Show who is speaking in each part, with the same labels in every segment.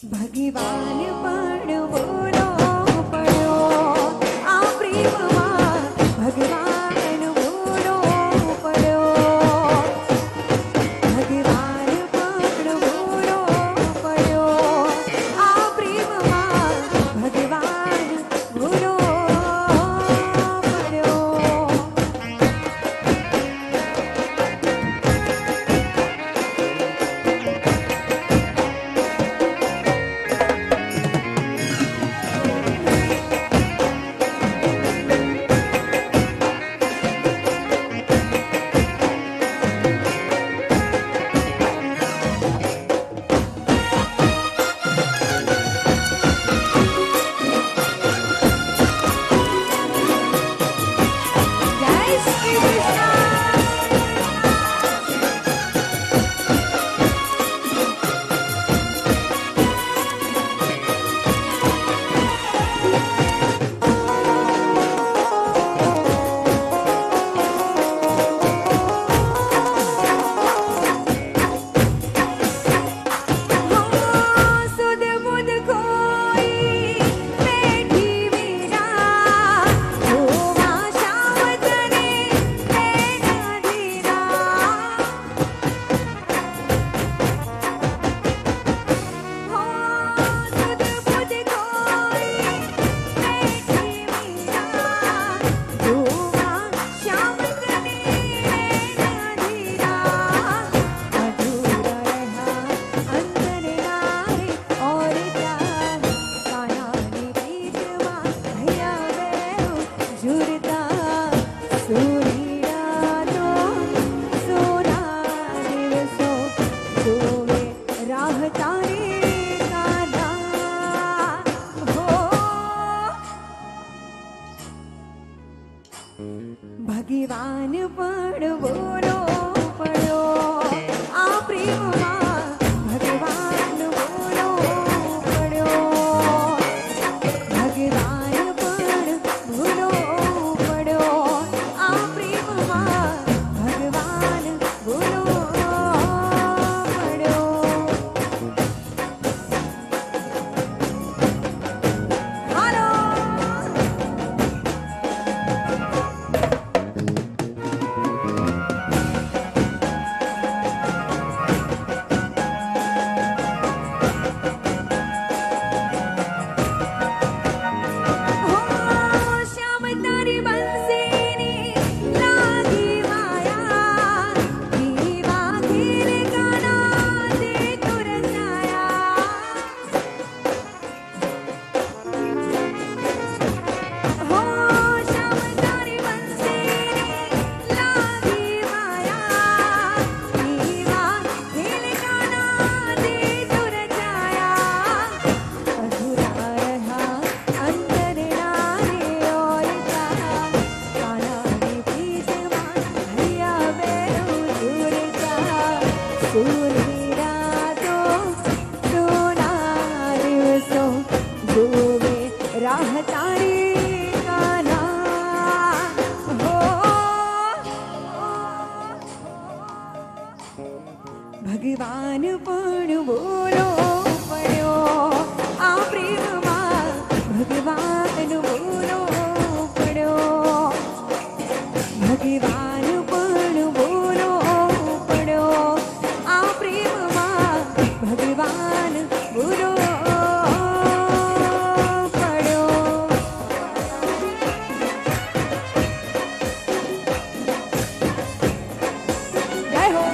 Speaker 1: ભગવાન પણ બોલો પડ્યો આ પ્રેમમાં ભગવાન બોલો પડ્યો ભગવાન પણ બોલો પડ્યો આ પ્રેમમાં ભગવાન બોલો પડ્યો જય શ્રી કૃષ્ણ સુધ બુધ કોઈ બેઠી વીરા જોવા શ્યામ તને નૈના ધીરા સુધ બુધ કોઈ બેઠી વીરા જોવા શ્યામ તને નૈના ધીરા અધૂરા રહા अंदर नारे और जान कानानी पीठवा भैया बेहू जुरता सूरीड़ा तो सोना દિવસો જોવે રાહ તારી કાના હો ભગવાન પણ બોલો પડ્યો આ પ્રેમમાં ભગવાન બોલો પડ્યો ભગવાન પણ બોલો પડ્યો આ પ્રેમમાં ભગવાન બોલો પડ્યો હાલો શ્યામ તારી બંસીની લાગી માયા દીવા ઘેર કાના દે તુર શ્યામ તારી બંસીની લાગી માયા દીવા ઘેર કાના દે તુર अधूरा रहा अंदर नारे और जान कानानी पीठवा भैया बेहू जुरता सूरीड़ा तो सोना દિવસો જોવે રાહ તારી કાના હો ભગવાન પણ બોલો પડ્યો આ પ્રેમમાં ભગવાન બોલો પડ્યો ભગવાન પણ બોલો પડ્યો આ પ્રેમમાં ભગવાન બોલો પડ્યો જય હો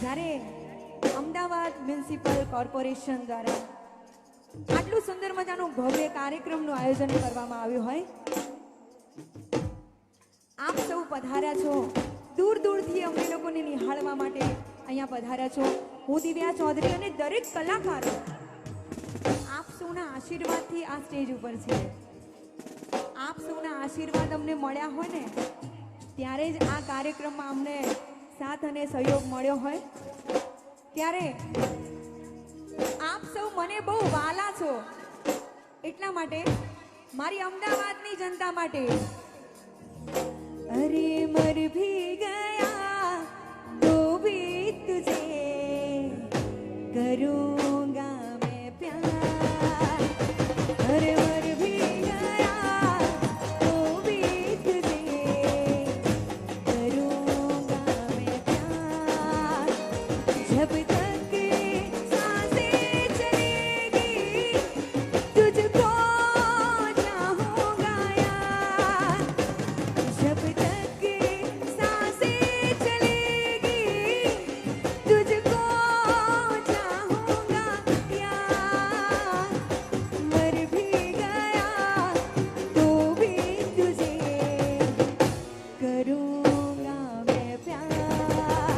Speaker 1: જ્યારે અમદાવાદ મ્યુનિસિપલ કોર્પોરેશન દ્વારા આટલું સુંદર મજાનું ભવ્ય કાર્યક્રમનું આયોજન કરવામાં આવ્યું હોય, આપ સૌ પધાર્યા છો, દૂર દૂરથી અમને લોકોને નિહાળવા માટે અહીંયા પધાર્યા છો. હું દિવ્યા ચૌધરી અને દરેક કલાકારો આપ સૌના આશીર્વાદથી આ સ્ટેજ ઉપર છે. આપ સૌના આશીર્વાદ અમને મળ્યા હોય ને ત્યારે જ આ કાર્યક્રમમાં અમને સાથ અને સહયોગ મળ્યો હોય. ત્યારે આપ સૌ મને બહુ વાલા છો, એટલા માટે મારી અમદાવાદની જનતા માટે અરે મર ભી ગયા તો ભી તુજે કरूंगा मैं प्यार. अरे मर भी गया तो भी तुझे करूंगा मैं प्यार. जब तक सांसें चलेगी तुझको चाहूंगा यार. जब तक सांसें चलेगी तुझको चाहूंगा यार. मर भी गया तो भी तुझे करूंगा मैं प्यार.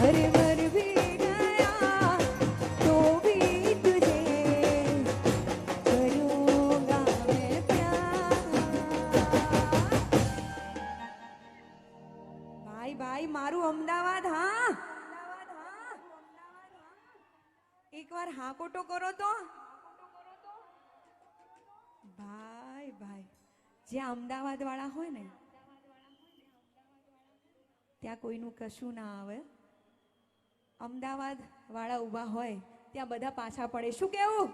Speaker 1: अरे मर भी गया तो भी तुझे करूंगा मैं प्यार. ભાઈ ભાઈ મારું અમદાવાદ, હા એકવાર હાકોટો કરો તો. ભાઈ ભાઈ જે અમદાવાદ વાળા હોય ને ત્યાં કોઈનું કશું ના આવે. અમદાવાદ વાળા ઊભા હોય ત્યાં બધા પાછા પડે. શું કેવું?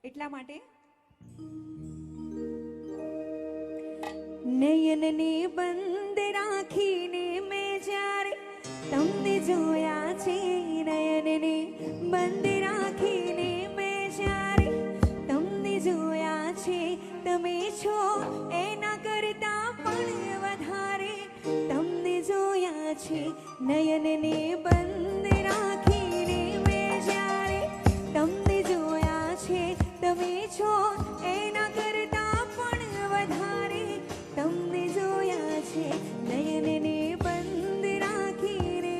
Speaker 1: એટલા માટે નયનને બંધ રાખીને મેં જ્યારે તમને જોયા છે, નયનને બંધ રાખીને મેં જ્યારે તમને જોયા છે, તમે છો એના કરતા પણ વધારે તમને જોયા છે. નયનને બંધ રાખીને મેં જ્યારે તમને જોયા છે, તમે છો એના કરતા પણ વધારે તમને જોયા છે. નયનને બંધ રાખીને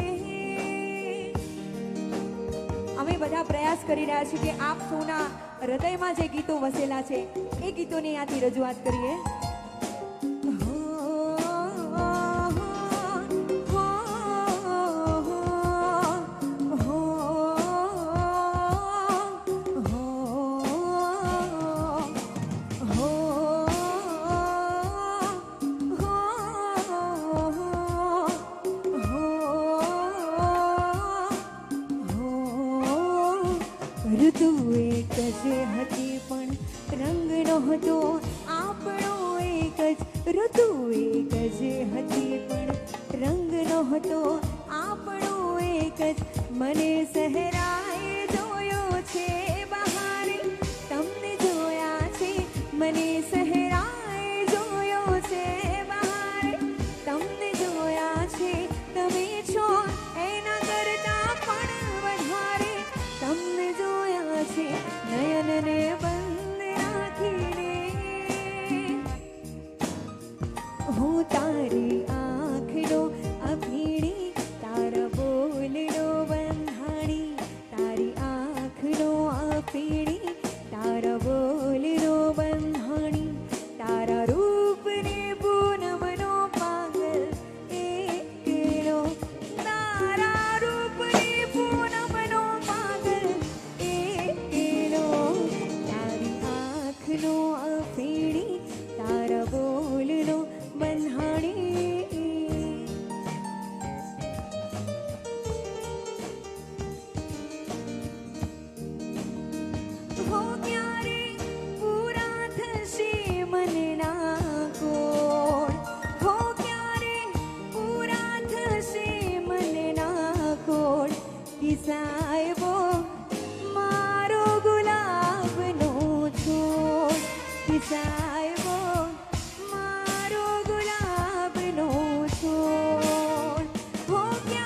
Speaker 1: અમે બધા પ્રયાસ કરી રહ્યા છીએ કે આપ સૌના હૃદયમાં જે ગીતો વસેલા છે એ ગીતોની અહીંયાથી રજૂઆત કરીએ. ઋતુ એક જ હતી પણ રંગ નહોતો આપણો એક જ. ઋતુ એક જ હતી પણ રંગ નહોતો આપણો એક જ. મને સહેરાએ જોયો છે બહારે તમને જોયા છે. મને સહેરાએ જોયો છે બહારે તમને જોયા છે. તમે છો એના કરતા પણ વધારે તમને જોયા છે. નયનને બંધ રાખીને હું તારી આંખનો અભીણી, તારા બોલનો બંધાણી. તારી આંખનો અભીણી, તારા બોલનો બંધાણી. તારા રૂપને પૂનમનો પાગલ એકલો. તારા રૂપને પૂનમનો પાગલ એકલો. તારી આંખનો અફીણી, તારા બોલનો બંધાણી. હો ક્યારે પૂરા થશે મનના કોણ. હો ક્યારે પૂરા થશે મનના કોણ. કિસાયબો મારો ગુલાબનો છોડ. કિસાયબો મારો ગુલાબનો છોડ. હો ક્યારે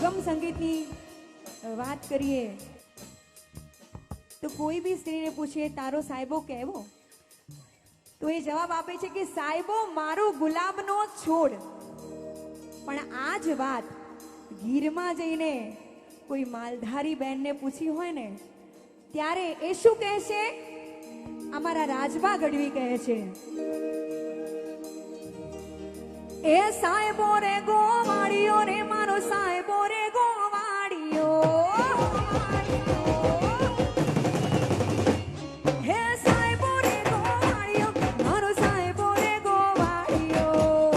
Speaker 1: સુગમ સંગીતની વાત કરીએ તો કોઈ બી સ્ત્રીને પૂછીએ તારો સાહેબો કેવો, તો એ જવાબ આપે છે કે સાહેબો મારો ગુલાબનો છોડ. પણ આ જ વાત ગીરમાં જઈને કોઈ માલધારી બેનને પૂછી હોય ને ત્યારે એ શું કહે છે? અમારા રાજબા ગઢવી કહે છે, એ સાહેબો રે ગોવાળિયો રે મારો સાહેબો રે ગોવાળિયો, હે સાહેબો રે ગોવાળિયો મારો સાહેબો રે ગોવાળિયો.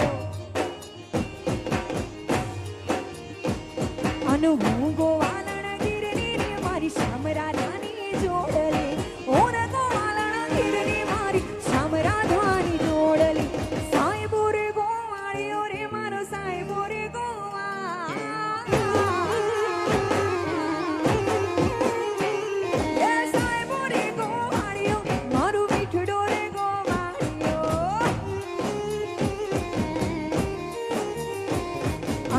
Speaker 1: અન હું ગોવાલણ ગીરની રે મારી શ્યામ રાધાની જોડલી, ઓર ગોવાલણ ગીરની મારી શ્યામ રાધાની જોડલી. સાહેબો રે ગોવાળિયો રે મારો સાહેબો રે ગોવાળિયો, હે સાહેબો રે ગોવાળિયો મારું મીઠડો રે ગોવાળિયો.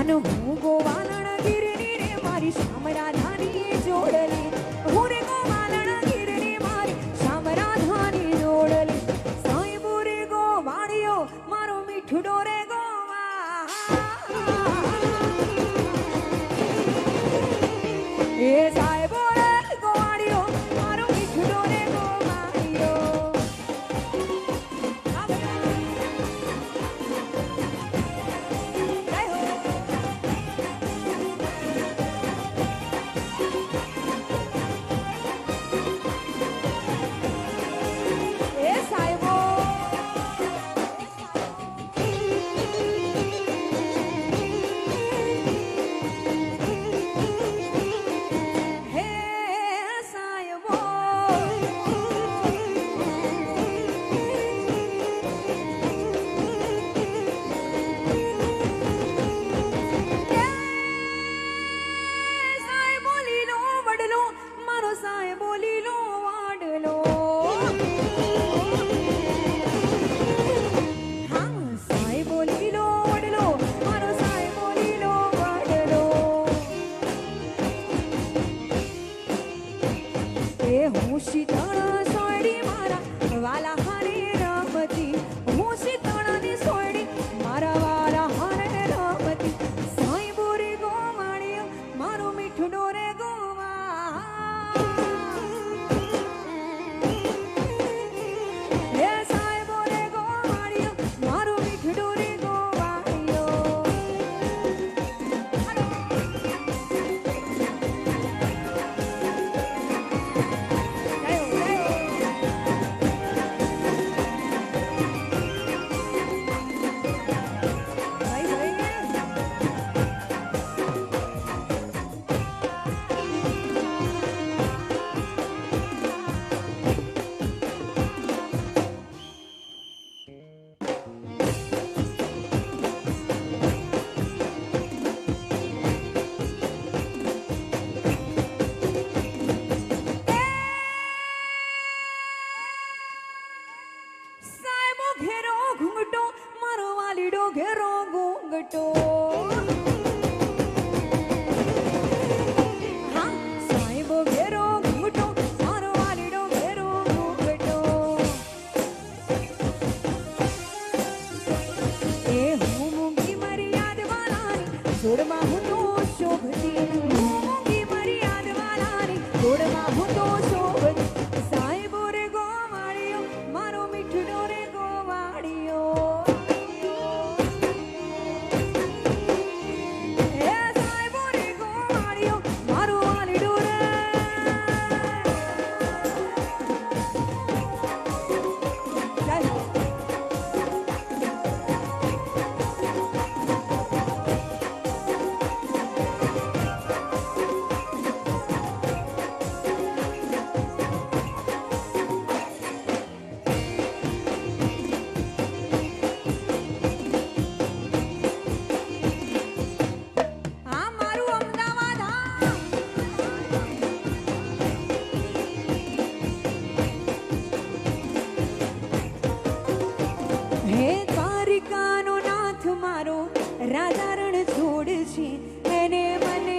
Speaker 1: અન હું ગોવાલણ ગીરની રે મારી શ્યામ રાધાની જોડલી, હું રે ગોવાલણ ગીરની મારી શ્યામ રાધાની જોડલી. સાહેબો રે ગોવાળિયો મારો મીઠડો રે ગોવાળિયો, એ સાહેબો રે ગોવાળિયો મારો મીઠડો રે ગોવાળિયો. એ સાહેબો હે સાહેબો સાહેબો લીલો વડલો મારો સાહેબો લીલો વાડલો, હા સાહેબો લીલો વડલો મારો સાહેબો લીલો વડલો. એ હું શીતળ સોયડી મારા વાલા હારે રમતી, હું શીતળની સોયડી મારા વાલા હારે રમતી. સાહેબો રે ગોવાળિયો મારો મીઠડો રે ગોવાળિયો, હે સાહેબો રે ગોવાળિયો મારો મીઠડો રે ગોવાળિયો. ભાઈ ભાઈ સાહેબો ઘેરો ઘૂંઘટો મારો વાલીડો ઘેરો ઘૂંઘટો, હા સાહેબો ઘેરો ઘૂંઘટો મારો વાલીડો ઘેરો ઘૂંઘટો. એ હું મૂંગી મર્યાદ વાલાની જોડમાં હું તો શોભતી, હું મૂંગી મર્યાદ વાલાની જોડમાં હું તો શોભતી. સાહેબો રે ગોવાળિયો મારો મીઠડો રે ગોવાળિયો, હે સાહેબો રે ગોવાળિયો મારો વાલીડો રે. ચાલો આ મારું અમદાવાદ, હા હે દ્વારિકાનો નાથ મારો રાધા રણ છોડ છે, એને મને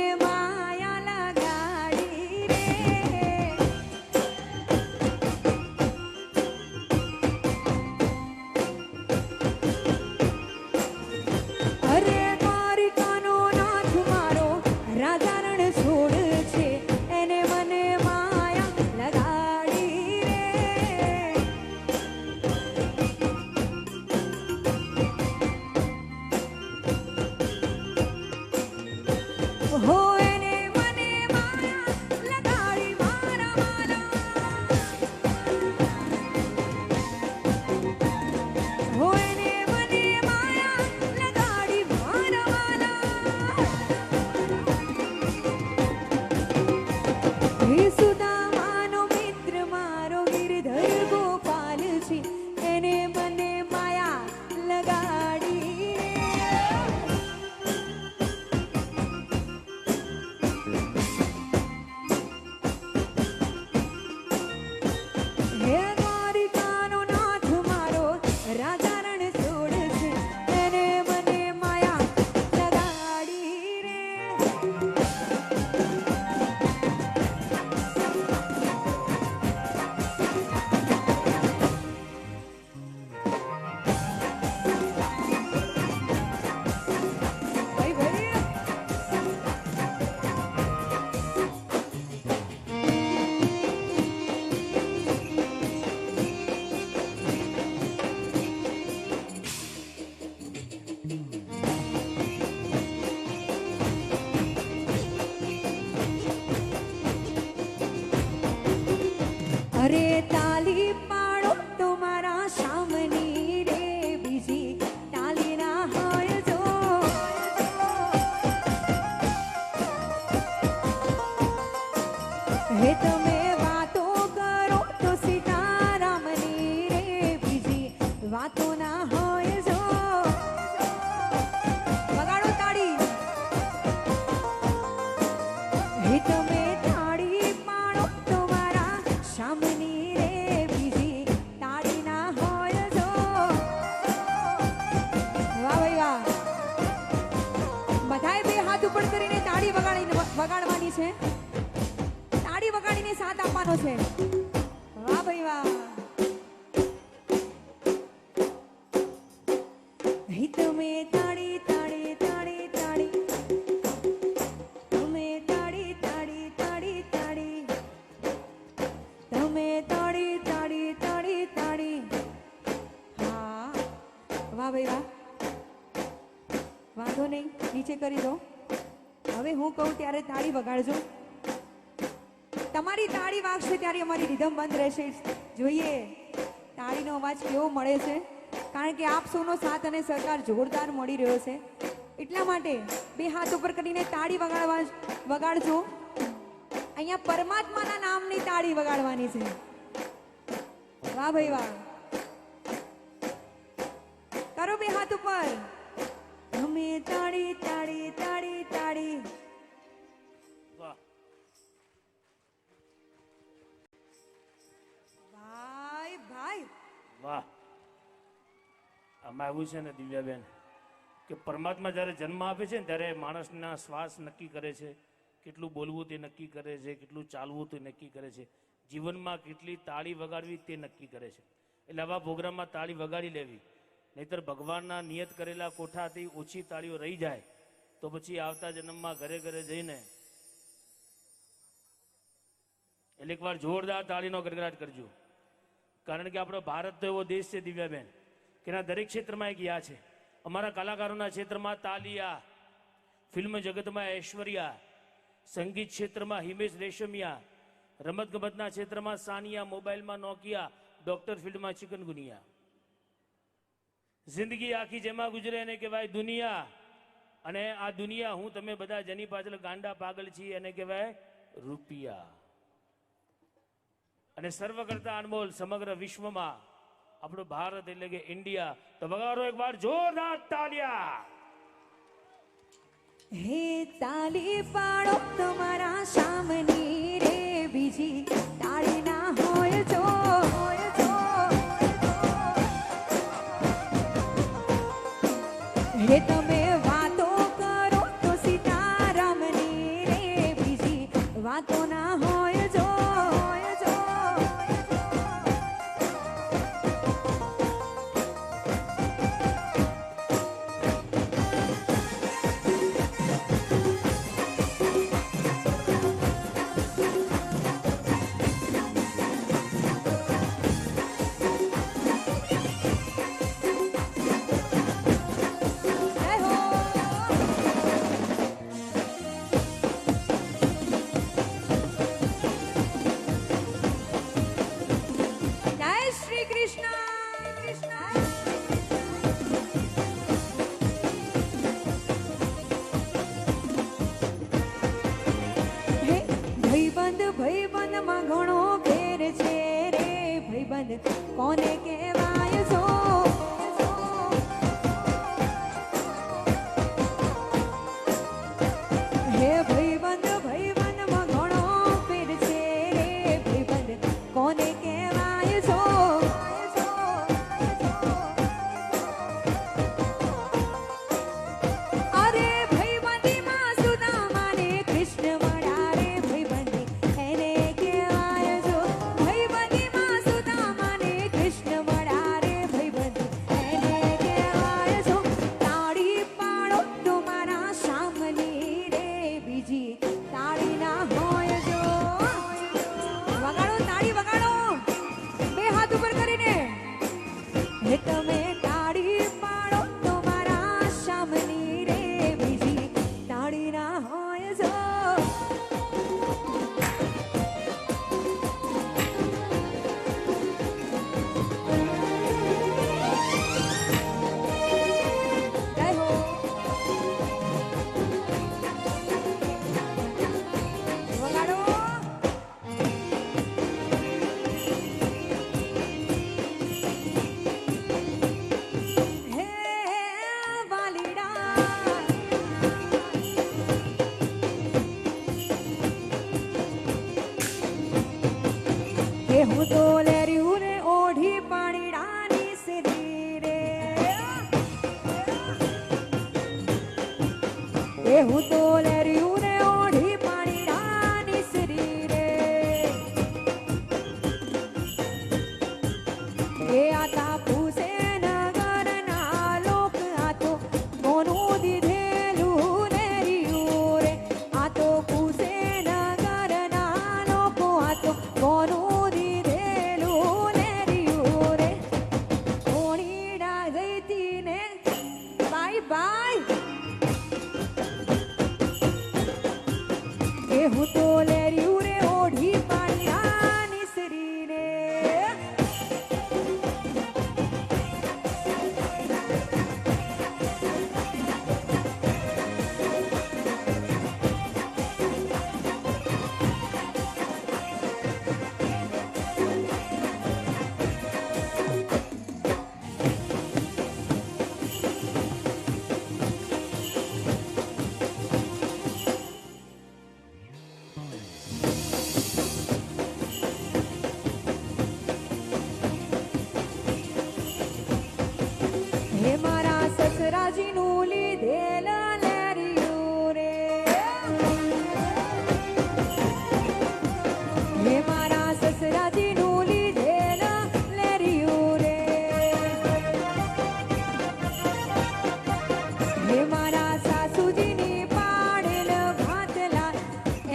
Speaker 1: અરે તાલી પાડો તમારા સામની રે બીજી તાલી ના હોય જો હે તમે વાતો કરો તો સીતારામની રે બીજી વાતો ના હોય જો વગાડો તાળી હે તમે તાળી પાડો તમારા સામની રે બીજી તાળી ના હોય જો વાહ ભાઈ વાહ બધાએ બે હાથ ઉપર કરીને તાળી વગાડવાની છે તાળી વગાડીને સાથ આપવાનો છે વાહ ભાઈ વાહ હે તમે તાળી તાળી તાળી તાળી તમે તાળી તાળી તાળી તાળી તમે તાળી તાળી તાળી તાળી હા વાહ ભાઈ વાહ વાંધો નહીં નીચે કરી દો હવે હું કહું ત્યારે તાળી વગાડજો તમારી તાળી વાગશે ત્યારે અમારી રિધમ બંધ રહેશે જોઈએ તાળીનો અવાજ કેવો મળે છે કારણ કે આપ સૌનો સાથ અને સહકાર જોરદાર મળી રહ્યો છે એટલા માટે બે હાથ ઉપર કરીને તાળી વગાડજો અહીંયા પરમાત્માના નામની તાળી વગાડવાની છે વાહ ભાઈ વાહ કરો બે હાથ ઉપર અમે તાળી તાળી તાળી તાળી
Speaker 2: વાહ
Speaker 1: ભાઈ ભાઈ
Speaker 2: વાહ આમાં એવું છે ને દિવ્યાબેન કે પરમાત્મા જ્યારે જન્મ આપે છે ને ત્યારે માણસના શ્વાસ નક્કી કરે છે કેટલું બોલવું તે નક્કી કરે છે કેટલું ચાલવું તે નક્કી કરે છે જીવનમાં કેટલી તાળી વગાડવી તે નક્કી કરે છે એટલે આવા પ્રોગ્રામમાં તાળી વગાડી લેવી નહીતર ભગવાનના નિયત કરેલા કોઠાથી ઓછી તાળીઓ રહી જાય તો પછી આવતા જન્મમાં ઘરે ઘરે જઈને એટલે એકવાર જોરદાર તાળીનો ગડગડાટ કરજો કારણ કે આપણો ભારત તો એવો દેશ છે દિવ્યાબેન કે એના દરેક ક્ષેત્રમાં એક યા છે અમારા કલાકારોના ક્ષેત્રમાં તાલિયા ફિલ્મ જગતમાં ઐશ્વર્યા સંગીત ક્ષેત્રમાં હિમેશ રેશમિયા રમતગમતના ક્ષેત્રમાં સાનિયા મોબાઈલમાં નોકિયા ડોક્ટર ફિલ્ડમાં ચિકનગુનિયા જિંદગી આખી જેમાં ગુજરે એને કહેવાય દુનિયા અને આ દુનિયા હું તમે બધા જેની પાછળ ગાંડા પાગલ છીએ એને કહેવાય રૂપિયા અને સર્વ કરતા અનમોલ સમગ્ર વિશ્વમાં આપણું ભારત એટલે કે ઇન્ડિયા તો વગાડો એકવાર જોરદાર તાલિયા
Speaker 1: હે તાલી પાડો તમારા સામની રે બીજી તાળી ના હોય જો હે તમે વાતો કરો તો સીતારામની રે બીજી વાતો ના હોય જો જય હો હું તો લેર્યું રે ઓઢી પાણીડાની સીરી રે એ હું તો લેર્યું રે ઓઢી પાણીડાની સીરી રે એ આતા પૂસે નગરના લોક આતો મોનું દીધેલું લેર્યું રે આતો પૂસે નગરના લોકો આતો મોનું દીધેલું લેર્યું રે ઓણીડા જઈતી ને બાય બાય એ હું તો લેર્યું રે ઓઢી પાણીડાની સીરી રે હે મારા સસરાજીનું લીધેલ લેર્યું રે હે મારા સસરાજીનું લીધેલ લેર્યું રે હે મારા સાસુજીની પાડેલ ભાતલા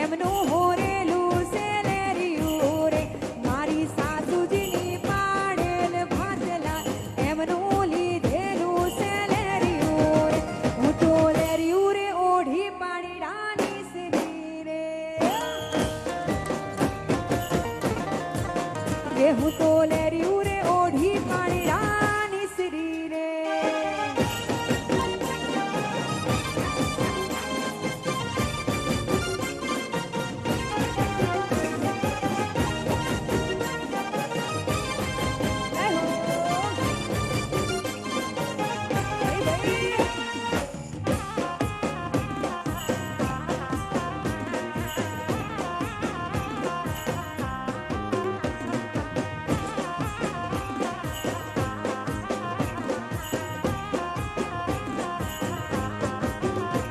Speaker 1: એમનું હોરેલું છે લેર્યું રે મારી સાસુજીની પાડેલ ભાતલા એમનું લીધેલું છે લેર્યું રે હું તો લેર્યું રે ઓઢી પાણીડાની સીરી રે એ હું તો લેર્યું રે ઓઢી પાણીડાની સીરી રે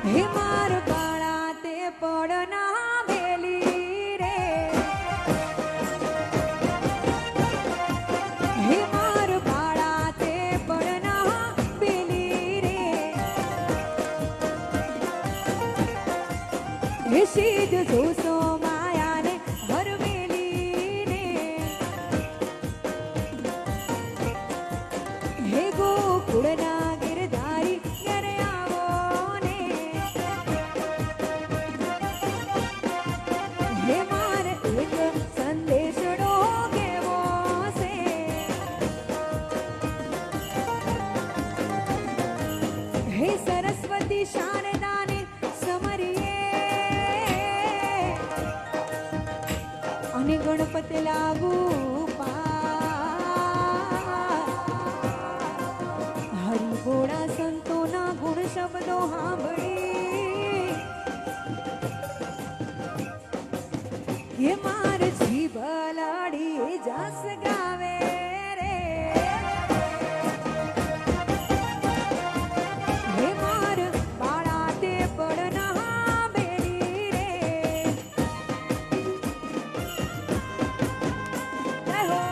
Speaker 1: હે માર બાળા તે પડના બેલી રે હે માર બાળા તે પડના બેલી રે હે સીધ જોશો માયાને હરવેલી રે હે ગોકુળના ગિરધારી ઘરે આવો ને હે મારે એક સંદેશડો કેવો છે હે સરસ્વતી શારદાને સમરીએ અને ગણપતિ લાગુ હરિભોળા સંતોના ગુણ શબ્દો સાંભળી હે માર જીભ લાડી જાસ ગાવે રે હે માર બાળા તે પડના બેલી રે હે હો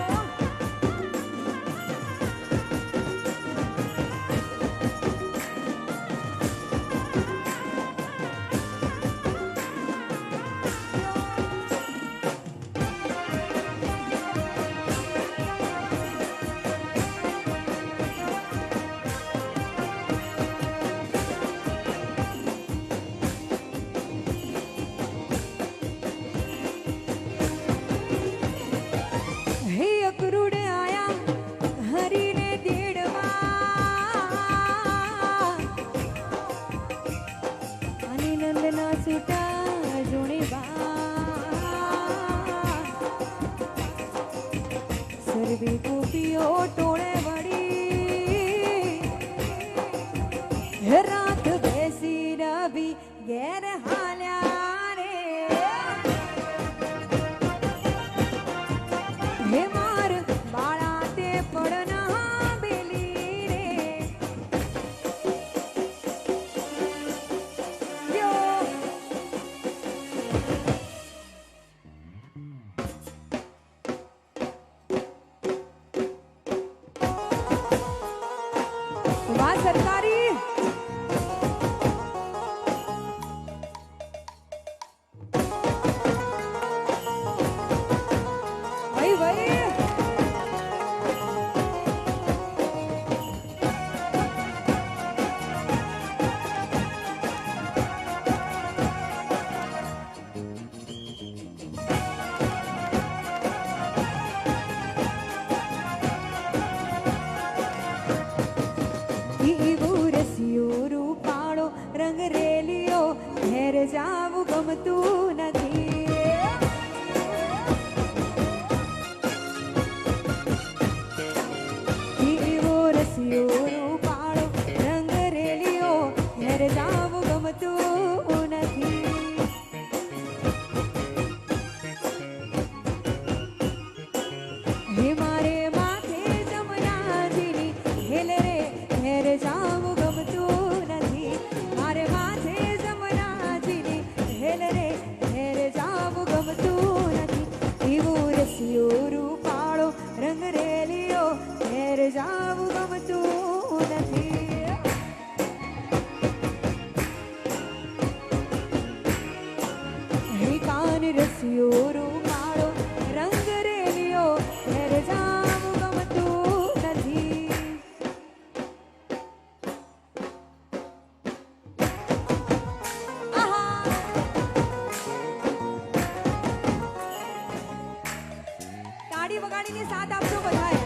Speaker 1: હે અકરુડ આયા હરીને દેડવા અને નંદના સુટા જોણેવા સર્વે ગોપીઓ ટોળે વળી રાત બેસી રવિ ઘેર હાલ્યા રે હે ઘેર જાવું ગમતું નથી. એવો રસિયો રૂપાળો રંગ રેલિયો ઘેર જાવું ગમતું નથી. હે મારે માથે જમનાજીની હેલ રે ઘેર જાવું ગમતું નથી. મારે માથે જમનાજીની હેલ રે ઘેર જાવું ગમતું નથી. એવો રસિયો રૂપાળો રંગ રેલિયો ઘેર જાવું ગમતું નથી. હે કાન રસિયો રૂપાળો રંગ રેલિયો ઘેર જાવું ગમતું નથી. આહા! તાળી વગાડીને સાથ આપજો બધાએ.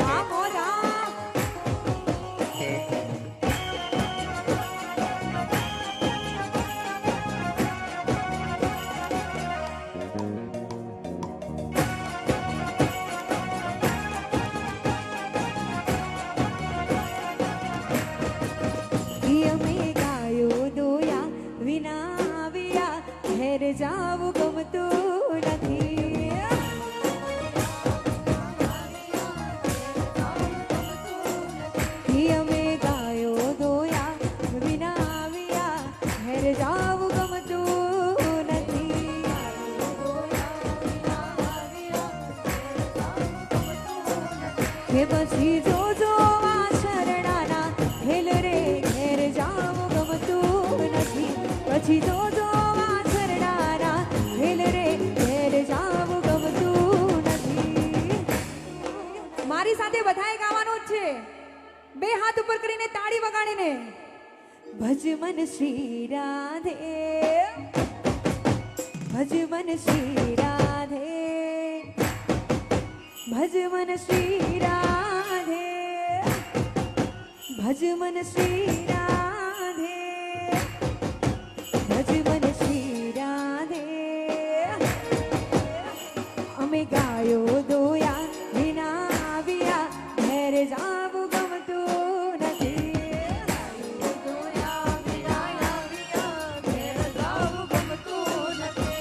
Speaker 1: આ મોજા અમે ગાયો દોયા વિના આવ્યા ઘેર જાવું ગમતું નથી. અમે ગાયો દોયા વિના આવ્યા ઘેર જાવું ગમતું નથી. કે પછી જોજો વાછરડાના હેલ રે ઘેર જાવું ગમતું નથી. પછી જોજો વાછરડાના હેલ રે ઘેર જાવું ગમતું નથી. મારી સાથે બધાએ ગાવાનું જ છે. બે હાથ ઉપર કરીને તાળી વગાડીને ભજ મન શ્રી રાધે, ભજ મન શ્રી રાધે, ભજ મન શ્રી રાધે, ભજ મન શ્રી રાધે, ભજ મન શ્રી રાધે. અમે ગાયો દોયા વિના આવ્યા ઘેર જાવું ગમતું નથી.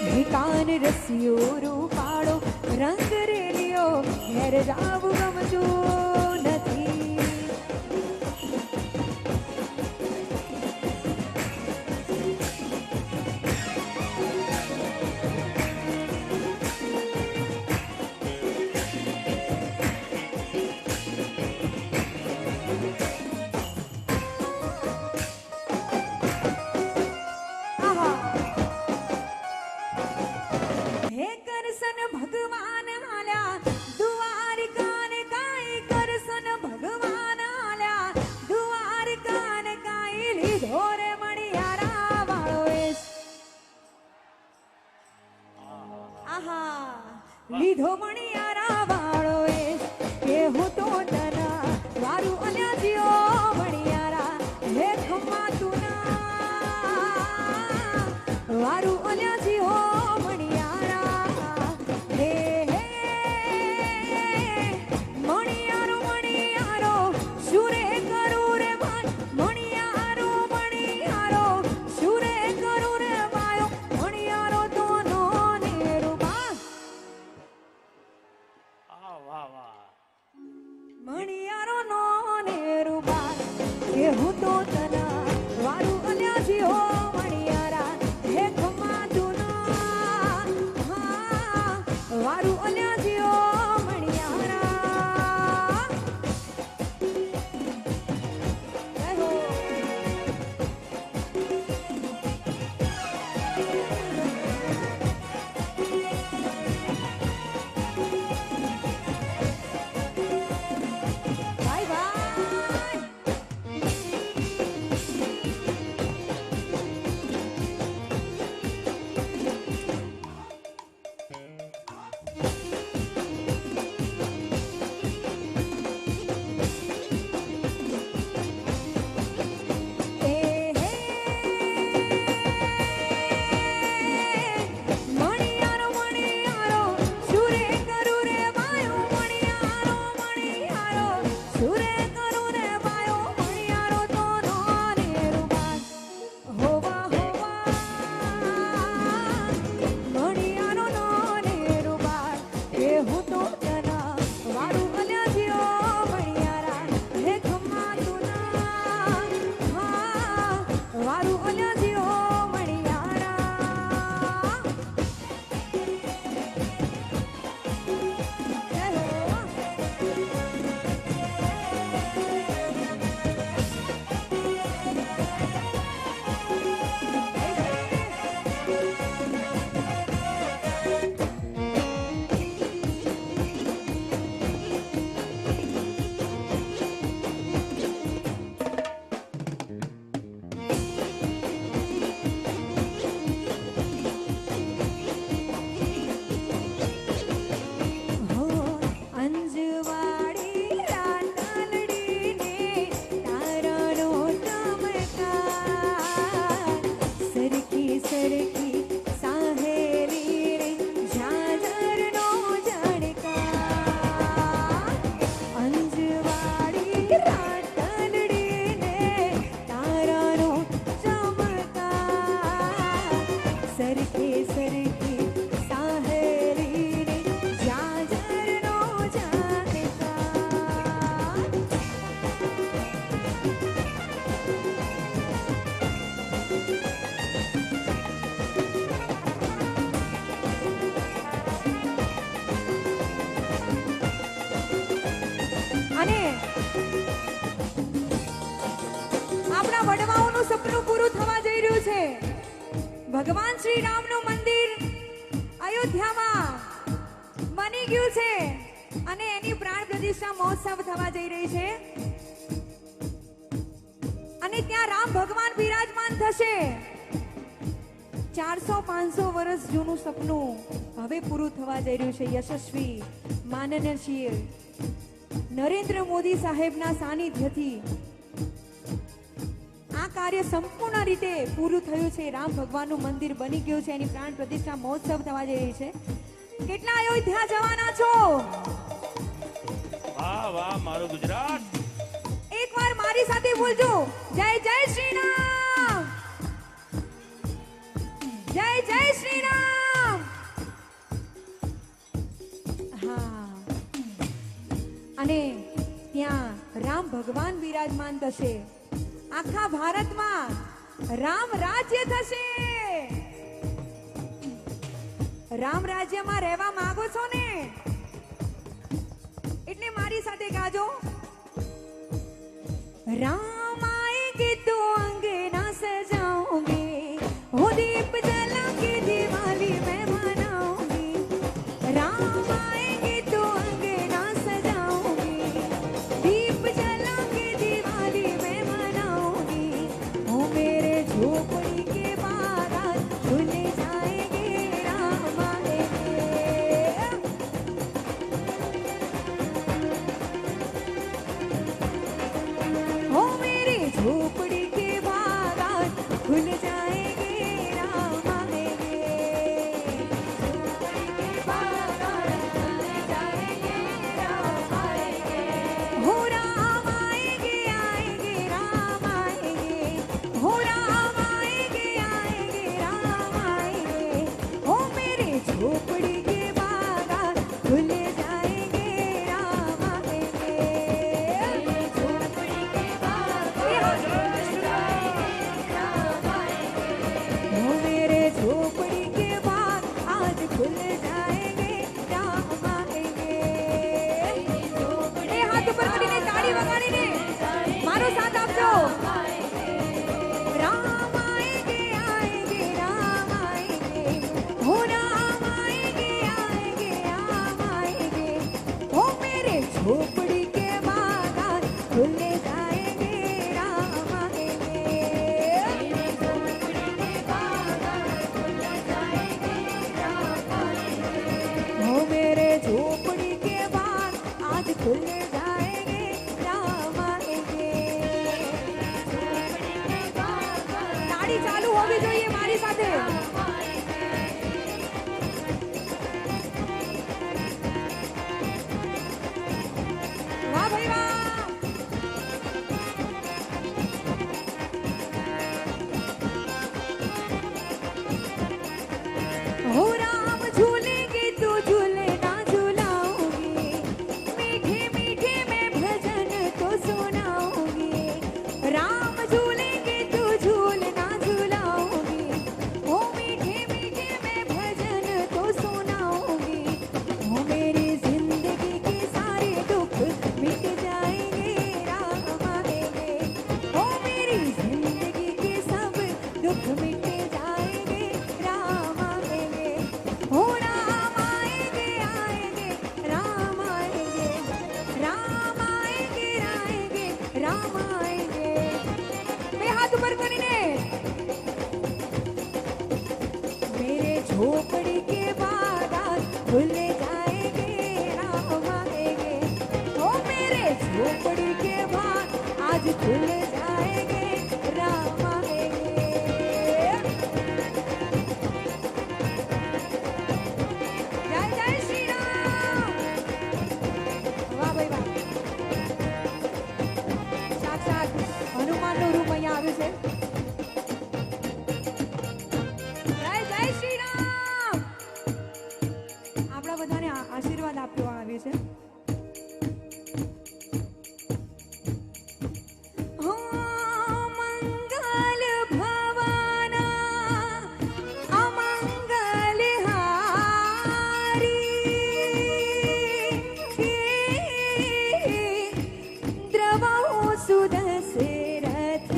Speaker 1: હે કાન રસિયો રૂપાળો રંગ રેલિયો ઘેર જાવું ગમતું નથી. આહા! હે કરશન ભગવાન આલ્યા દ્વારિકાને કાંઈ, કરશન ભગવાન આલ્યા દ્વારિકાને કાંઈ લીધો રે મણિયારા વાળો વેશ. આહા! લીધો મણિયારા વાળો વેશ. કે હું તો તના વારું અલ્યા જીઓ મણિયારા હે ખમ્મા તું ના વારું અલ્યા જીઓ મણિયારા. હે હે મણિયારો મણિયારો સુરે કરું રે ભાઈ. મણિયારો મણિયારો સુરે કરું રે ભાયો. મણિયારો તો નો ને રૂપા.
Speaker 2: આ વાહ વાહ!
Speaker 1: મણિયારો નો ને રૂપા. કે હું તો તના વારું અલ્યા જીઓ મણિયારા હે ખમ્મા તું ના વારું અલ્યા જીઓ મણિયારા. જય હો! Bye bye. આપણા વડવાઓનું સપનું પૂરું થવા જઈ રહ્યું છે. ભગવાન શ્રી રામનું મંદિર અયોધ્યામાં બની ગયું છે અને એની પ્રાણ પ્રતિષ્ઠા મહોત્સવ થવા જઈ રહી છે અને ત્યાં રામ ભગવાન બિરાજમાન થશે. 400-500 વર્ષ જૂનું સપનું હવે પૂરું થવા જઈ રહ્યું છે. યશસ્વી માનનીય શ્રી નરેન્દ્ર મોદી સાહેબના સાનિધ્યથી આ કાર્ય સંપૂર્ણ રીતે પૂરું થયું છે. રામ ભગવાનનું મંદિર બની ગયું છે. એની પ્રાણ પ્રતિષ્ઠા મહોત્સવ થવા જઈ રહી છે. કેટલા અયોધ્યા જવાના છો?
Speaker 2: વાહ વાહ મારું ગુજરાત.
Speaker 1: એકવાર મારી સાથે બોલજો, જય જય શ્રી રામ, જય જય શ્રી રામ. હા, અને ત્યાં રામ ભગવાન બિરાજમાન થશે. આખા ભારતમાં રામ રાજ્ય થશે. રામ રાજ્યમાં રહેવા માંગો છો ને? એટલે મારી સાથે ગાજો. राम आएंगे तो अंगना सजाओगे, वो दीप जला के दिवाली मैं मनाऊंगी. राम आएंगे तो अंगना सजाओगे, दीप जला के दिवाली मैं मनाऊंगी. वो मेरे झोपड़ी के बारात खुल जाएंगे, राम आएंगे. हो मेरी झोपड़ी के बारात खुल जाएंगे, राम आएंगे. झोपड़ी के बारात खुल जाएंगे, राम आएंगे. हो राम आएंगे, आएंगे राम आएंगे. हो राम आएंगे, आएंगे राम आएंगे. हो मेरी झोपड़ी के बारात खुल जाएंगे, राम आएंगे. झोपड़ी के वो मेरे झोपड़ी के बाद आज खुल जाएंगे, राम आएंगे. हाथ ऊपर કરીને તાળી વગાડીને મારો સાથ આપજો. राम आएंगे, आएंगे राम आएंगे. हो राम आएंगे, आएंगे राम आएंगे. हो मेरे झोपड़ी के बाद आज खुल जाएंगे, राम आएंगे. हो मेरे झोपड़ी के बाद आज खुल जाएंगे, राम आएंगे. તાળી ચાલુ હોવી જોઈએ મારી સાથે. વાહ ભાઈ વાહ. हो राम झूलेंगे तो झूलना झूलाऊंगी, मीठे मीठे मैं भजन तो सुनाऊंगी. राम झूलेंगे तो झूलना झूलाऊंगी, हो मीठे मीठे मैं भजन तो सुनाऊंगी. हो मेरी जिंदगी के सारे दुख मिट जाएंगे, राम आएंगे. हो मेरी जिंदगी के सब दुख मिट जाएंगे, राम आएंगे. हो राम आएंगे, आएंगे राम आएंगे. राम आएंगे, आएंगे राम आएंगे. બે હાથ ઉપર કરીને मेरे झोपड़ी के बाद आज खुल जाएंगे, राम आएंगे. हो मेरे झोपड़ी के बाद आज खुल जाएंगे, राम आएंगे. जय जय श्री राम. વાહ ભાઈ વાહ. સાક્ષાત હનુમાનનું રૂપ અહીંયા આવ્યું છે. જય જય શ્રી રામ. આપણા બધાને આશીર્વાદ આપવા આવ્યું છે. हो मंगल भवना अमंगल हारी, द्रवहु सुदशरथ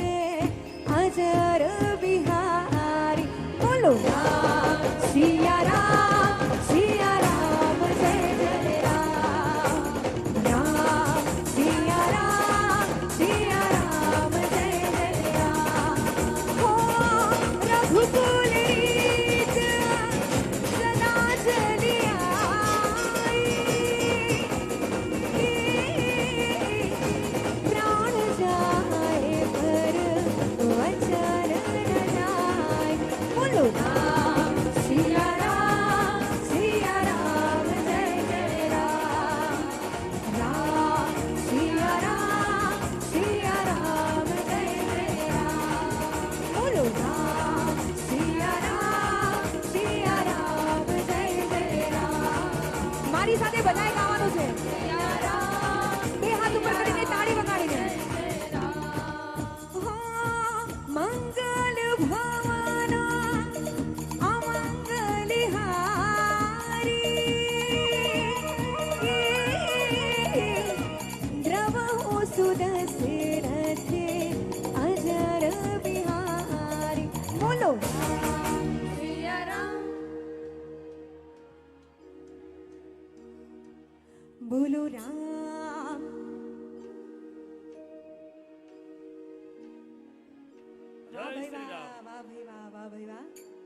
Speaker 1: વાહ ભાઈ
Speaker 2: શ્રી
Speaker 1: વાહ,
Speaker 2: રામ.
Speaker 1: વાહ ભાઈ વાહ, વાહ ભાઈ વાહ.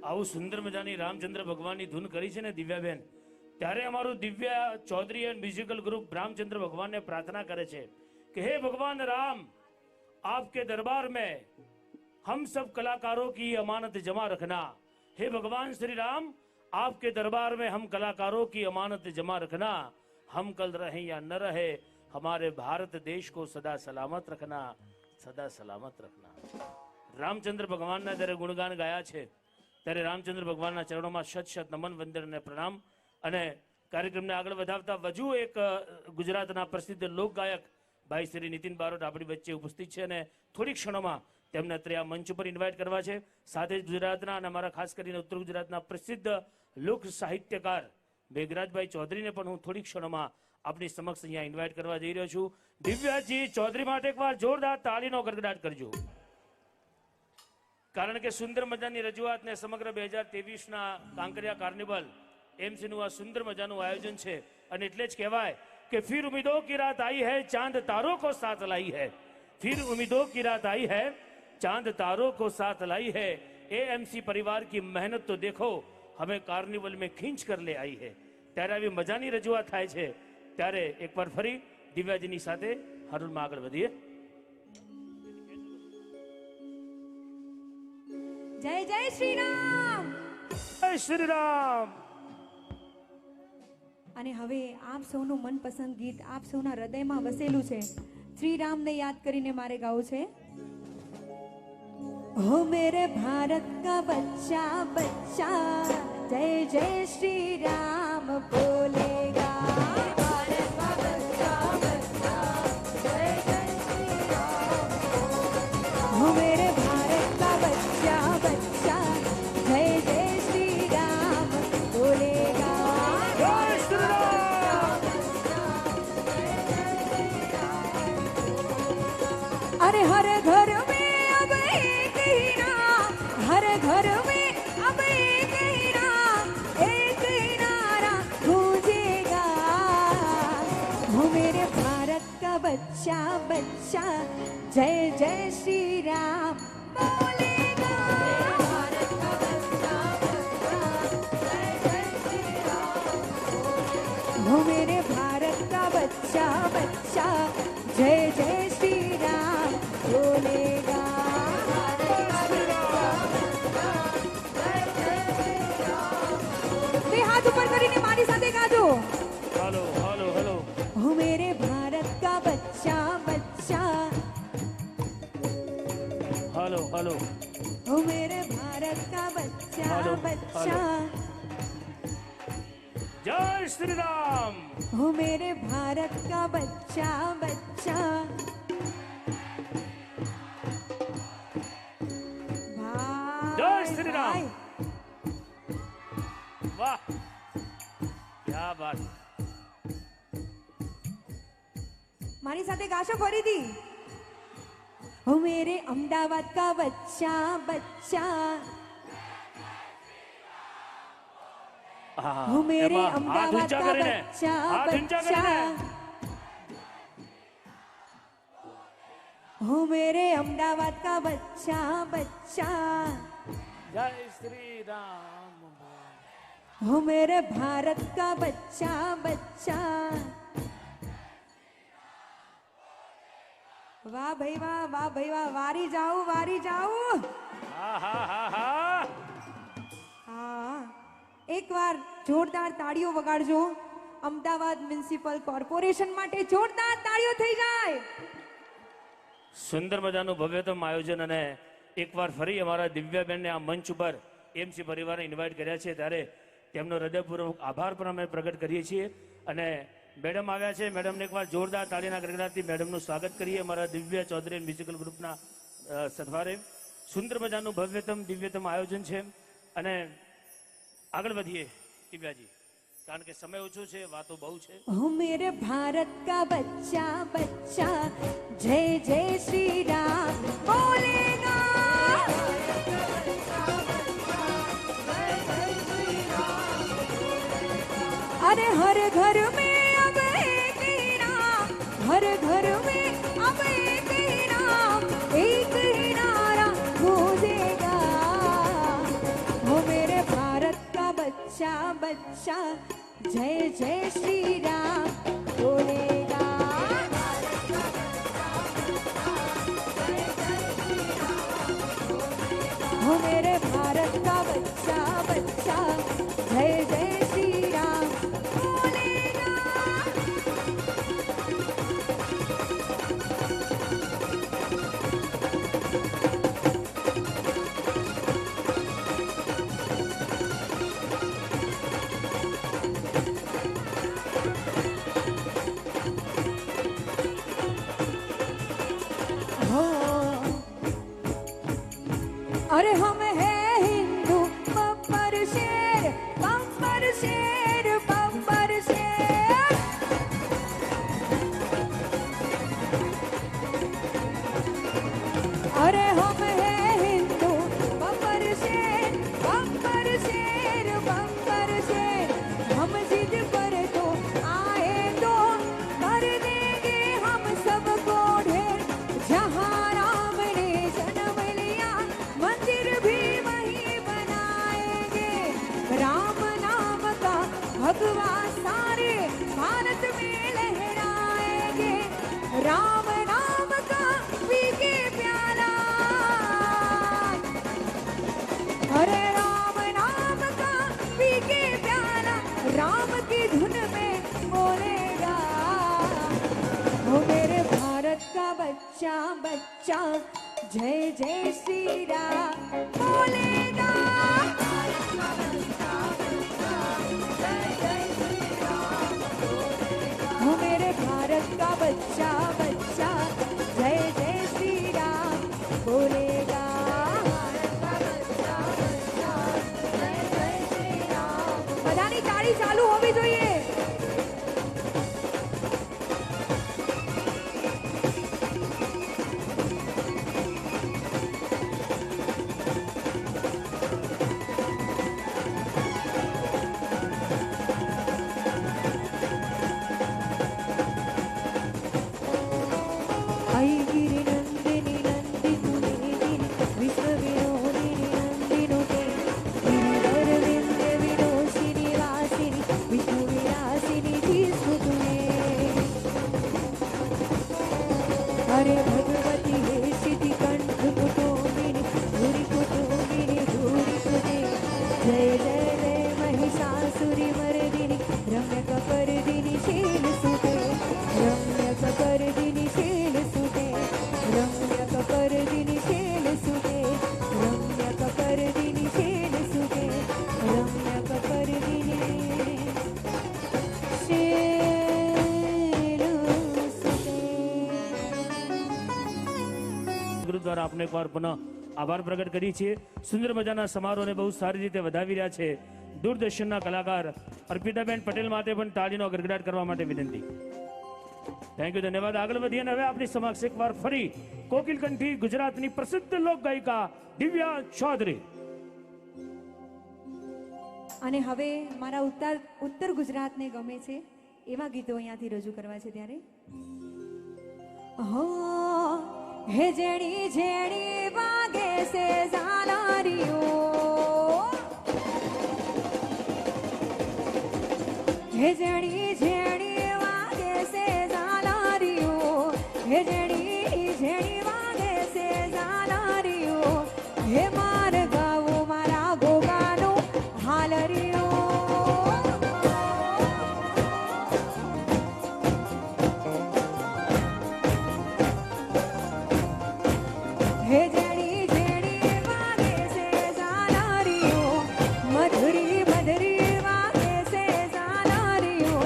Speaker 2: આવું સુંદર મજાની રામચંદ્ર ભગવાનની ધૂન કરી છે ને દિવ્યાબેન, ત્યારે અમારું Divya Chaudhary and musical group Ramchandra ભગવાનને પ્રાર્થના કરે છે કે હે ભગવાન રામ, आपके दरबार में हम सब कलाकारों की अमानत जमा रखना। हे भगवान श्री राम, आपके दरबार में हम कलाकारों की अमानत जमा रखना। हम कल रहे या न रहे, हमारे भारत देश को सदा सलामत रखना, सदा सलामत रखना। રામચંદ્ર ભગવાનના જ્યારે ગુણગાન ગાયા છે ત્યારે રામચંદ્ર ભગવાનના ચરણોમાં શત શત નમન વંદન અને પ્રણામ. અને કાર્યક્રમને આગળ વધાવતા વધુ એક ગુજરાતના પ્રસિદ્ધ લોકગાયક ભાઈ શ્રી નીતિન બારોટ આપણી વચ્ચે ઉપસ્થિત છે અને થોડી ક્ષણોમાં તેમને અત્રે આ મંચ ઉપર ઇન્વાઇટ કરવા છે. સાથે જ ગુજરાતના અને અમારા ખાસ કરીને ઉત્તર ગુજરાતના પ્રસિદ્ધ લોક સાહિત્યકાર મેઘરાજભાઈ ચૌધરીને પણ હું થોડી ક્ષણોમાં આપની સમક્ષ અહીંયા ઇન્વાઇટ કરવા જઈ રહ્યો છું. દિવ્યાજી ચૌધરી માટે એકવાર જોરદાર તાળીનો ગડગડાટ કરજો, કારણ કે સુંદર મજાની રજૂઆત ને સમગ્ર 2023ના કાંકરિયા કાર્નિવલ એમસીનું આ સુંદર મજાનું આયોજન છે. અને એટલે જ કહેવાય कि फिर उम्मीदों की रात आई है, चांद तारों को साथ लाई है। फिर उम्मीदों की रात आई है, चांद तारों को साथ लाई है। एएमसी परिवार की मेहनत तो देखो, हमें कार्निवल में खींच कर ले आई है. ત્યારે આવી મજાની રજૂઆત થાય છે ત્યારે એકવાર ફરી દિવ્યાજીની સાથે હરુણમાં આગળ વધીએ.
Speaker 1: જય જય શ્રી રામ.
Speaker 2: જય શ્રી રામ.
Speaker 1: અને હવે આપ સૌનું મનપસંદ ગીત આપ સૌના હૃદયમાં વસેલું છે, શ્રી રામને યાદ કરીને મારે ગાવું છે. हो मेरे भारत का बच्चा बच्चा जय जय श्री राम बोलेगा. भारत का बच्चा बच्चा जय जय श्री राम. हो मेरे भारत का बच्चा बच्चा जय जय श्री राम बोलेगा. अरे हर घर में अब एक ही नाम, हर घर में अब एक ही नाम, एक ही नारा गूंजेगा. वो मेरे भारत का बच्चा बच्चा जय जय श्री राम बोलेगा. भारत का बच्चा बच्चा जय जय श्री राम. वो मेरे भारत का बच्चा बच्चा जय जय श्री राम बोलेगा. બે હાથ ઉપર કરીને મારી સાથે ગાજો.
Speaker 2: હાલો હાલો હાલો.
Speaker 1: हो मेरे भारत का बच्चा बच्चा.
Speaker 2: હાલો હાલો.
Speaker 1: हो मेरे भारत का बच्चा
Speaker 2: हेलो,
Speaker 1: बच्चा.
Speaker 2: જય શ્રી રામ.
Speaker 1: हो मेरे भारत का बच्चा बच्चा.
Speaker 2: जय श्री राम.
Speaker 1: भाई,
Speaker 2: વાહ, ક્યા બાત.
Speaker 1: મારી સાથે ગાશો ફરીથી. हो मेरे अहमदाबाद का बच्चा बच्चा.
Speaker 2: હા,
Speaker 1: हो मेरे
Speaker 2: એમાં હાથ
Speaker 1: अहमदाबाद
Speaker 2: ઊંચા
Speaker 1: का
Speaker 2: કરીને,
Speaker 1: बच्चा
Speaker 2: હાથ ઊંચા
Speaker 1: बच्चा.
Speaker 2: કરીને.
Speaker 1: हो मेरे अहमदाबाद का बच्चा बच्चा.
Speaker 2: જય શ્રી રામ.
Speaker 1: हो मेरे भारत का बच्चा बच्चा. वाह भाई वाह, वाह भाई वाह. वारी जाऊ वारी जाऊ.
Speaker 2: હા હા હા હા.
Speaker 1: હા, એકવાર જોરદાર તાળીઓ વગાડજો. અમદાવાદ મ્યુનિસિપલ કોર્પોરેશન માટે જોરદાર તાળીઓ થઈ જાય.
Speaker 2: સુંદર મજાનું ભવ્યતમ આયોજન. અને એકવાર ફરી અમારા દિવ્યાબેનને આ મંચ ઉપર એમસી પરિવારને ઇન્વાઇટ કર્યા છે ત્યારે તેમનો હૃદયપૂર્વક આભાર પણ અમે પ્રગટ કરીએ છીએ. અને મેડમ આવ્યા છે, મેડમને એકવાર જોરદાર તાળીના ગડગડાટથી મેડમનું સ્વાગત કરીએ અમારા દિવ્ય ચૌધરી મ્યુઝિકલ ગ્રુપના સથવારે. સુંદર મજાનું ભવ્યતમ દિવ્યતમ આયોજન છે. અને આગળ વધીએ દિવ્યાજી, કારણ કે સમય ઓછો છે, વાતો બહુ છે.
Speaker 1: हो मेरे भारत का बच्चा बच्चा जय जय श्री राम बोलेगा. अरे हर घर में अब एक ही नाम, हर घर में अब एक ही नाम, एक ही नारा गूंजे. बच्चा जय जय श्री राम बोलेगा। हो मेरे भारत का बच्चा बच्चा जय जय श्री राम बोलेगा। हो अरे हम हैं हिंदू बब्बर शेर बब्बर शेर बब्बर शेर। अरे हम हैं हिंदू बब्बर शेर बब्बर शेर बब्बर शेर। हम जिद पर तो आए तो कर देंगे हम सबको ढेर। जहाँ राम ने जन्म लिया मंदिर भी वहीं बनाएंगे। राम नाम का भगवा सारे भारत में लहराएंगे। राम नाम का पी के प्याला अरे राम नाम का पी के प्याला राम की धुन में बोलेगा। वो मेरे भारत का बच्चा बच्चा जय जय श्री राम बोलेगा। वो मेरे भारत का बच्चा बच्चा जय जय श्री राम बोलेगा। બધાની તાળી ચાલુ હોવી જોઈએ। ऐगिरि नंदिनी नंदिनी विश्व विनोदिनी नंदिनुते गिरिवर विंध्य विनोशिनी वासिनी विष्णु विलासिनी जिसुतुने। अरे भगवती हे सिद्धि कंठ कुटुंबिनी भूरि कुटुंबिनी भूरि कुटे। जय जय जय महिषासुरी मर्दिनी रम्य कपर्दिनी शील सुते। रम्य कपर्दिनी शील सुते रम्य कपर्दिनी शील सुते रम्य कपर्दिनी शील सुते रम्य कपर्दिनी शील सुते।
Speaker 2: ગુરુ દ્વારા આપણે એકવાર પુનઃ આભાર પ્રગટ કરી છે। સુંદર મજાના સમારોહને બહુ સારી રીતે વધાવી રહ્યા છે દૂરદર્શનના કલાકાર અર્પિતાબેન પટેલ માટે પણ તાળીનો ગડગડાટ કરવા માટે વિનંતી। થેન્ક યુ ધન્યવાદ। આગળ વધીએ અને હવે આપણી સમક્ષ એકવાર ફરી કોકિલકંઠી ગુજરાતની પ્રસિદ્ધ લોક ગાયિકા દિવ્યા ચૌધરી।
Speaker 1: અને હવે મારા ઉત્તર ગુજરાતને ગમે છે એવા ગીતો અહીંયાથી રજૂ કરવા છે ત્યારે હો હે જેણી જેણી વાગે છે ઝાલારીઓ હે જેણી જેણી વાગે છે ઝાલારીઓ હે જેણી જેણી વાગે છે ઝાલારીઓ હે માર ગાવો મારા ગોગાનો હાલરીઓ હે જેણી જેણી વાગે છે ઝાલારીઓ મધુરી મધુરી વાગે છે ઝાલારીઓ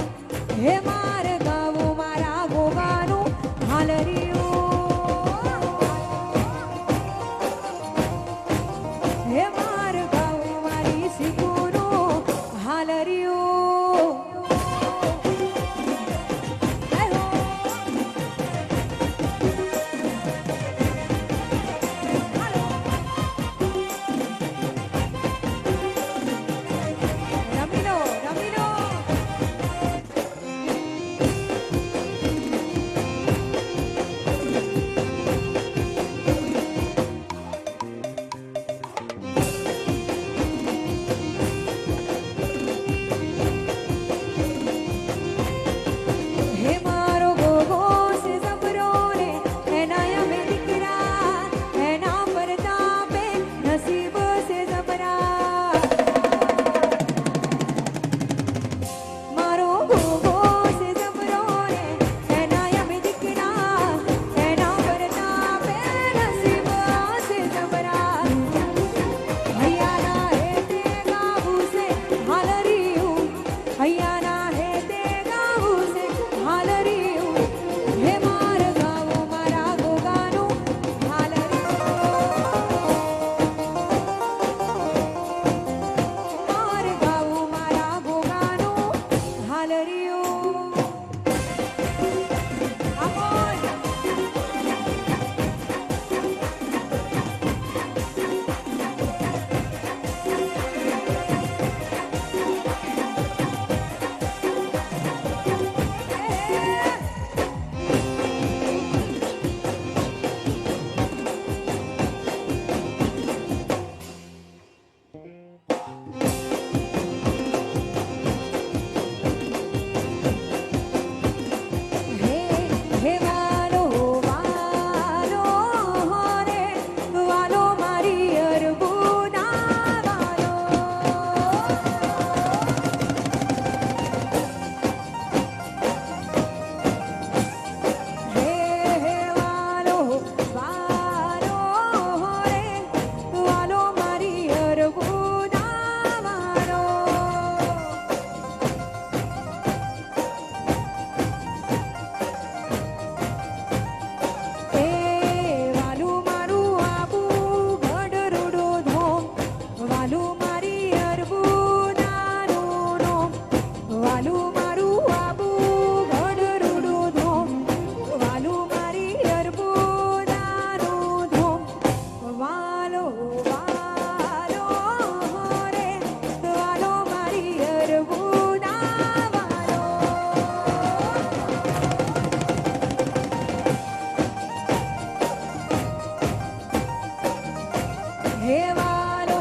Speaker 1: હે વાલો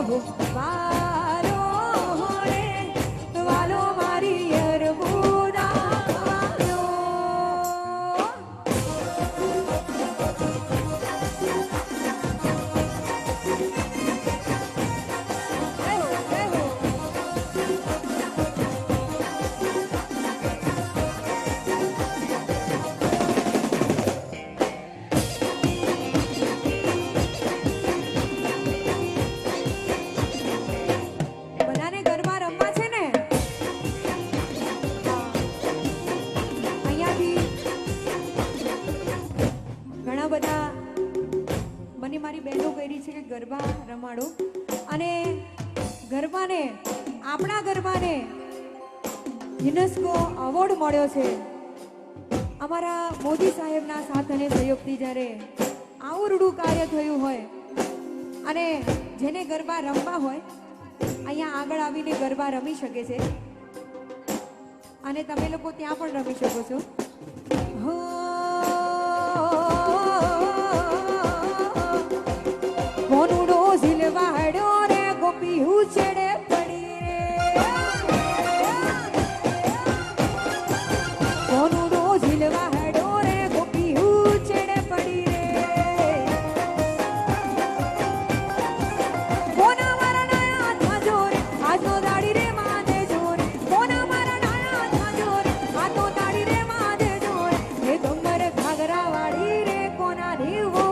Speaker 1: વાલો રે વાલો મારી અરબુદા વાલો. જય હો, જય હો. બધાને ગરબા રમવા છે ને? હા. અહીંયાથી ઘણા બધા મને મારી બહેનો કહી છે કે ગરબા રમાડો, અને ગરબાને, આપણા ગરબાને યુનેસ્કો એવોર્ડ મળ્યો છે. અમારા મોદી સાહેબના સાથ અને સહયોગથી જ્યારે આવું રૂડું કાર્ય થયું હોય, અને જેને ગરબા રમવા હોય અહીંયા આગળ આવીને ગરબા રમી શકે છે, અને તમે લોકો ત્યાં પણ રમી શકો છો. હો મોનુડો ઝીલવાડો રે ગોપી ઉછેડે પડી રે, મોનુડો ઝીલવાડો રે ગોપી ઉછેડે પડી રે. કોના મારા નાયા થાજો રે હાથો દાડી રે માથે જોરે, કોના મારા નાયા થાજો રે હાથો દાડી રે માથે જોરે, હે ગમર ઘાઘરા વાળી રે કોના ની વહુ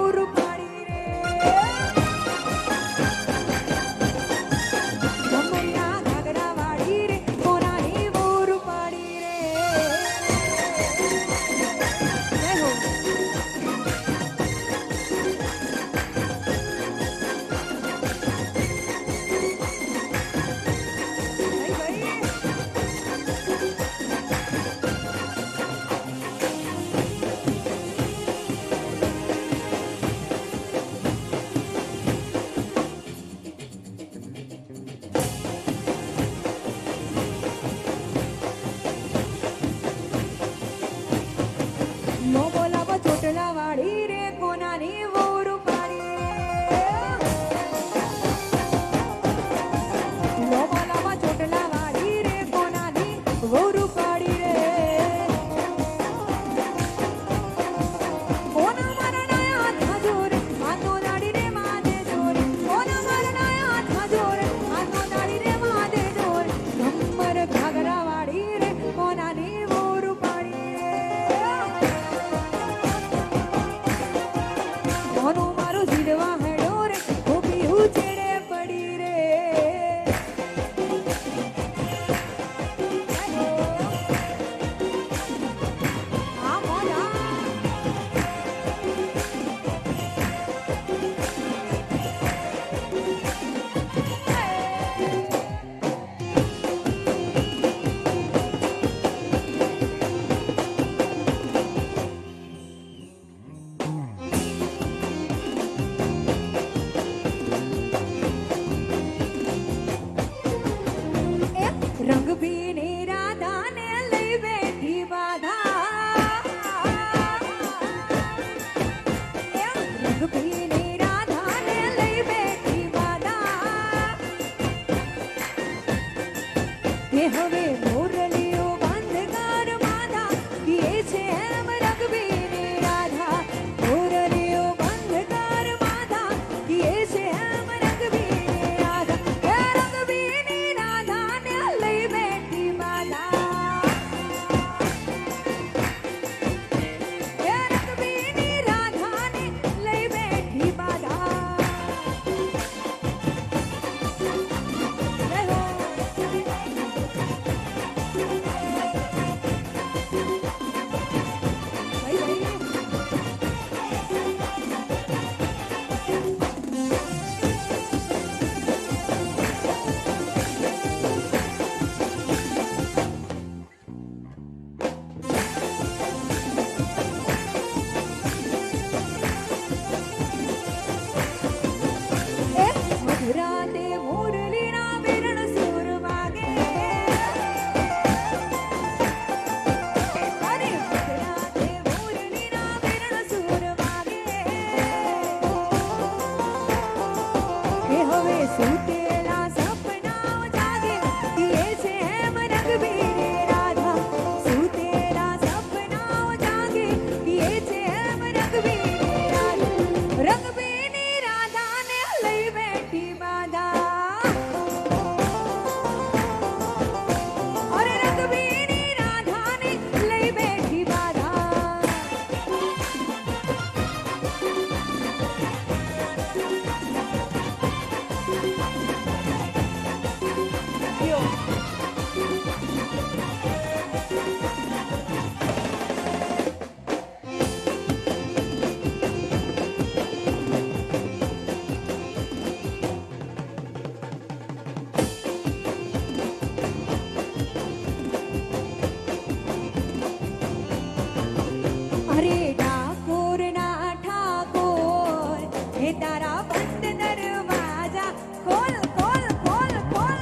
Speaker 1: તારા બંધ દરવાજા ખોલ ખોલ ખોલ ખોલ.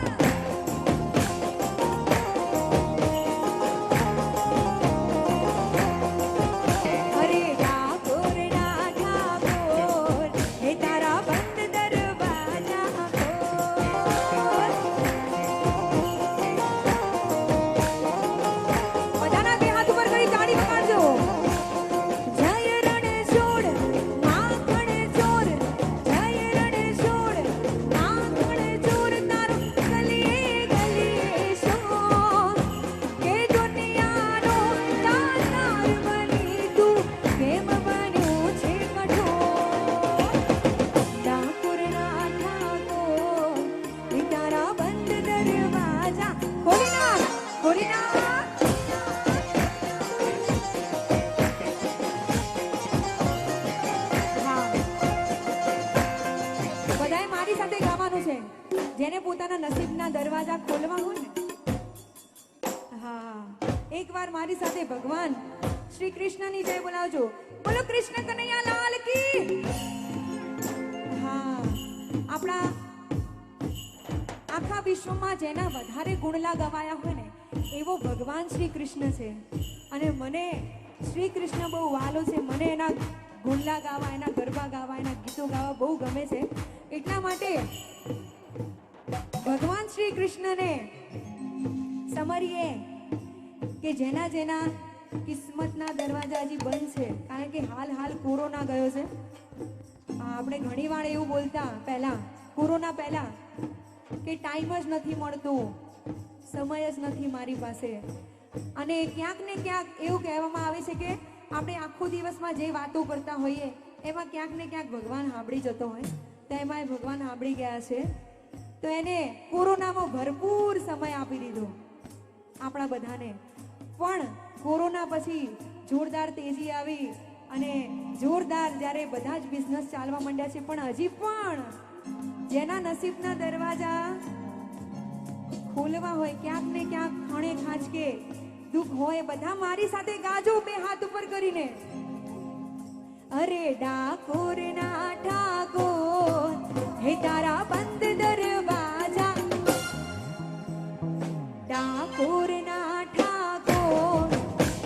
Speaker 1: અરે ડાકોરના ઠાકોર હે તારા બંધ દરવાજા ખોલ. બધાના બે હાથ ઉપર કરી તાળી વગાડજો. જય રણછોડ માખણ ચોર, જય રણછોડ માખણ ચોર, તારો ગલીએ ગલીએ શોર. કે દુનિયાનો દાતાર બની તું કેમ બન્યો છે કઠોર. ડાકોરના ઠાકોર હે તારા બંધ દરવાજા ખોલી નાખ, ખોલી નાખ. હા. બધાએ મારી સાથે ગાવાનું છે. જેને પોતાના નસીબના દરવાજા ખોલવા હોય ને, હા, એકવાર મારી સાથે ભગવાન શ્રી કૃષ્ણની જય બોલાવજો. બોલો કૃષ્ણ કનૈયા લાલ કી. હા, આપણા આખા વિશ્વમાં જેના વધારે ગુણલા ગવાયા હોય ને એવો ભગવાન શ્રી કૃષ્ણ છે. અને મને શ્રી કૃષ્ણ બહુ વહાલો છે. મને એના ગુણલા ગાવા, એના ગરબા ગાવા, એના ગીતો ગાવા બહુ ગમે છે. એટલા માટે ભગવાન શ્રી કૃષ્ણને સમરીએ કે જેના જેના કિસ્મતના દરવાજા હજી બંધ છે. કારણ કે હાલ કોરોના ગયો છે. આપણે ઘણી વાર એવું બોલતા પહેલા, કોરોના પહેલા, કે ટાઈમ જ નથી મળતો, સમય જ નથી મારી પાસે. અને ક્યાંક ને ક્યાંક એવું કહેવામાં આવે છે કે આપણે આખો દિવસમાં જે વાતો કરતા હોઈએ એમાં ક્યાંક ને ક્યાંક ભગવાન સાંભળી જતો હોય. તો એમાંય ભગવાન સાંભળી ગયા છે. તો એને કોરોનામાં ભરપૂર સમય આપી દીધો આપણા બધાને. પણ કોરોના પછી જોરદાર તેજી આવી અને જોરદાર જ્યારે બધા જ બિઝનેસ ચાલવા માંડ્યા છે. પણ હજી પણ જેના નસીબના દરવાજા ખોલવા હોય, ક્યાંક ને ક્યાંક ખણે ખાંચકે દુઃખ હોય, બધા મારી સાથે ગાજો બે હાથ ઉપર કરીને. અરે ડાકોરના ઠાકોર હે તારા બંધ દરવાજા, ડાકોરના ઠાકોર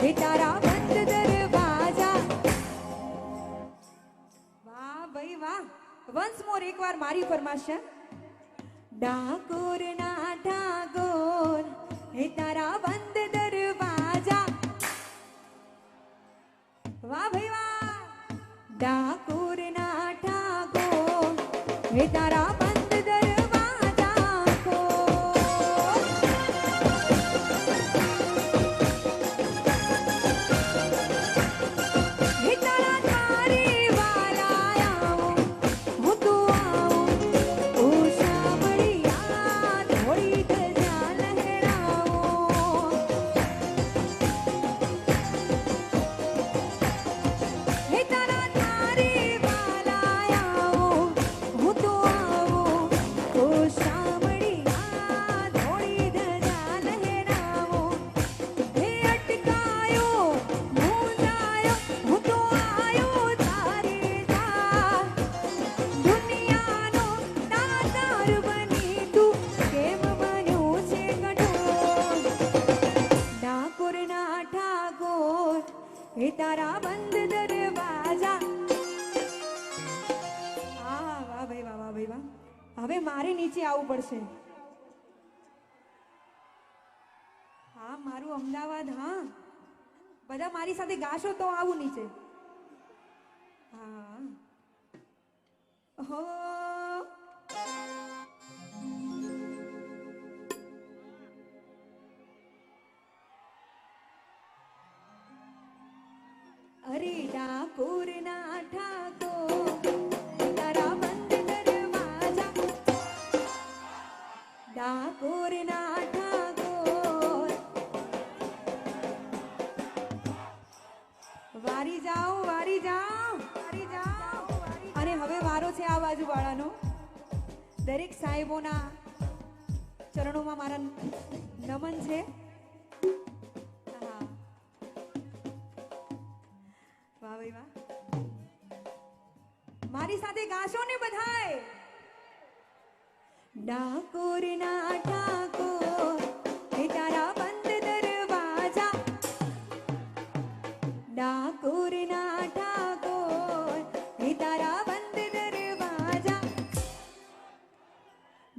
Speaker 1: હે તારા બંધ દરવાજા. વાહ ભાઈ વાહ. વન્સ મોર, એકવાર મારી ફરમાશ છે. ડાકોરના ઠાકોર હે તારા બંધ દરવાજા. વાહ ભાઈ વાહ. ડાકોરના ઠાકોર હે તારા બંધ દરવાજા ખોલ. હે તારા તારી વાલા આવું, હું તો આવું, ઓ સાંભળિયા થોડી ધજા લહેરાવો. હે તારા તારી વાલા આવું, હું તો આવું, ઓ સાંભળિયા થોડી ધજા લહેરાવો. હે અટકાયો મૂંઝાયો, હું તો આયો તારે તાર. દુનિયાનો દાતાર બની તું કેમ બન્યો છે કઠોર. ડાકોરના ઠાકોર હે તારા બંધ દરવાજા. હા, વાહ ભાઈ વાહ, વાહ ભાઈ વાહ. હવે મારે નીચે આવવું પડશે. હા, મારું અમદાવાદ. હા, બધા મારી સાથે ગાશો તો આવું નીચે. હા. હો. અરે ડાકોરના ઠાકોર તારા બંધ દરવાજા, ડાકોરના ઠાકોર. વારી જાઓ, વારી જાઓ, વારી જાઓ. અને હવે વારો છે આ બાજુ વાળાનો. દરેક સાહેબોના ચરણોમાં મારા નમન છે. હા, વાહ ભાઈ વાહ. મારી સાથે ગાશો ને બધાય. ડાકોરના ઠાકોર હે તારા બંધ દરવાજા, ડાકોરના ઠાકોર હે તારા બંધ દરવાજા,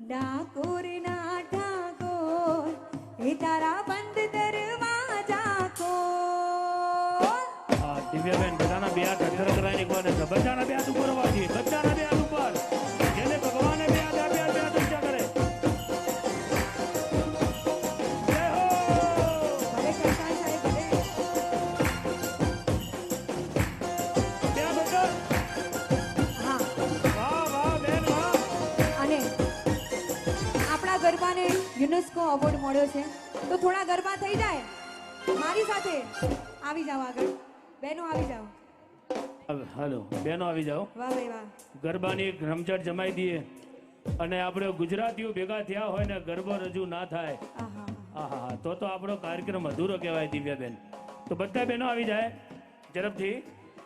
Speaker 1: ડાકોરના ઠાકોર હે તારા બંધ દરવાજા ખોલ.
Speaker 2: દિવ્યાબેન બધાના બે હાથ અઠર કરાવીને એક વાર બધાના બે હાથ ઉપર હોવા જોઈએ, બધાના બે હાથ ઉપર, જેને ભગવાને બે હાથ આપ્યા બે હાથ ઊંચા કરે. જય હો.
Speaker 1: ભલે કરતા સાહેબ ભલે.
Speaker 2: બે હાથ ઊંચા.
Speaker 1: હા,
Speaker 2: વાહ વાહ બેન વાહ.
Speaker 1: અને આપણા ગરબાને યુનેસ્કો એવોર્ડ મળ્યો છે, તો થોડા ગરબા થઈ જાય. મારી સાથે આવી જાઓ આગળ, બહેનો આવી જાઓ.
Speaker 2: હાલો બેનો આવી જાઓ,
Speaker 1: વાહ ભાઈ વાહ.
Speaker 2: ગરબાની એક રમઝટ જમાઈ દઈએ. અને આપણે ગુજરાતીઓ ભેગા થયા હોય ને ગરબો રજૂ ના થાય,
Speaker 1: આહા.
Speaker 2: હા તો આપણો કાર્યક્રમ અધૂરો કહેવાય. દિવ્યાબેન તો બધા બહેનો આવી જાય ઝડપથી.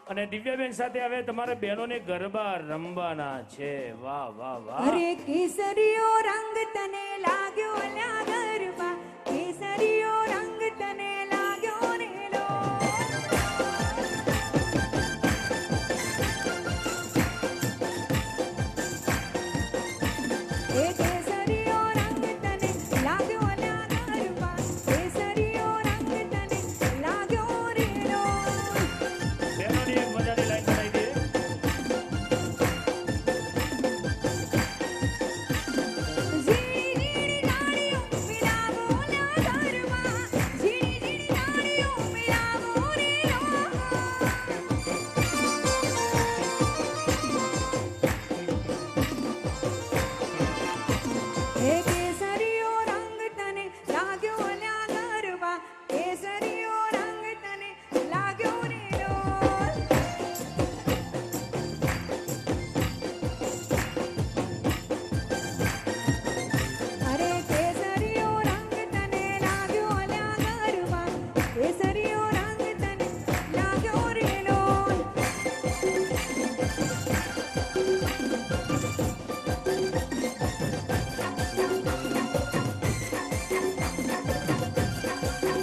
Speaker 2: અને દિવ્યાબેન સાથે હવે તમારે બહેનોને ગરબા રમવાના છે. વાહ વાહ વાહ.
Speaker 1: અરે કેસરીયો રંગ તને લાગ્યો અલ્યા ગરબા, કેસરીયો રંગ તને લાગ્યો ને લો. એ કેસરીયો રંગ તને લાગ્યો અલ્યા ગરબા, કેસરીયો રંગ તને લાગ્યો રે લો.
Speaker 2: બહેનોની એક મજાની લાઈન બનાવી દઈએ.
Speaker 1: ઝીણી ઝીણી ડાળીઓ મિલાવો લ્યા ગરબા, ઝીણી ઝીણી ડાળીઓ મિલાવો રે લો. હે કેસરીયો રંગ તને લાગ્યો અલ્યા ગરબા, કેસરીયો રંગ તને લાગ્યો રે લો. અરે કેસરીયો રંગ તને લાગ્યો અલ્યા ગરબા, કેસરીયો રંગ તને લાગ્યો રે લો.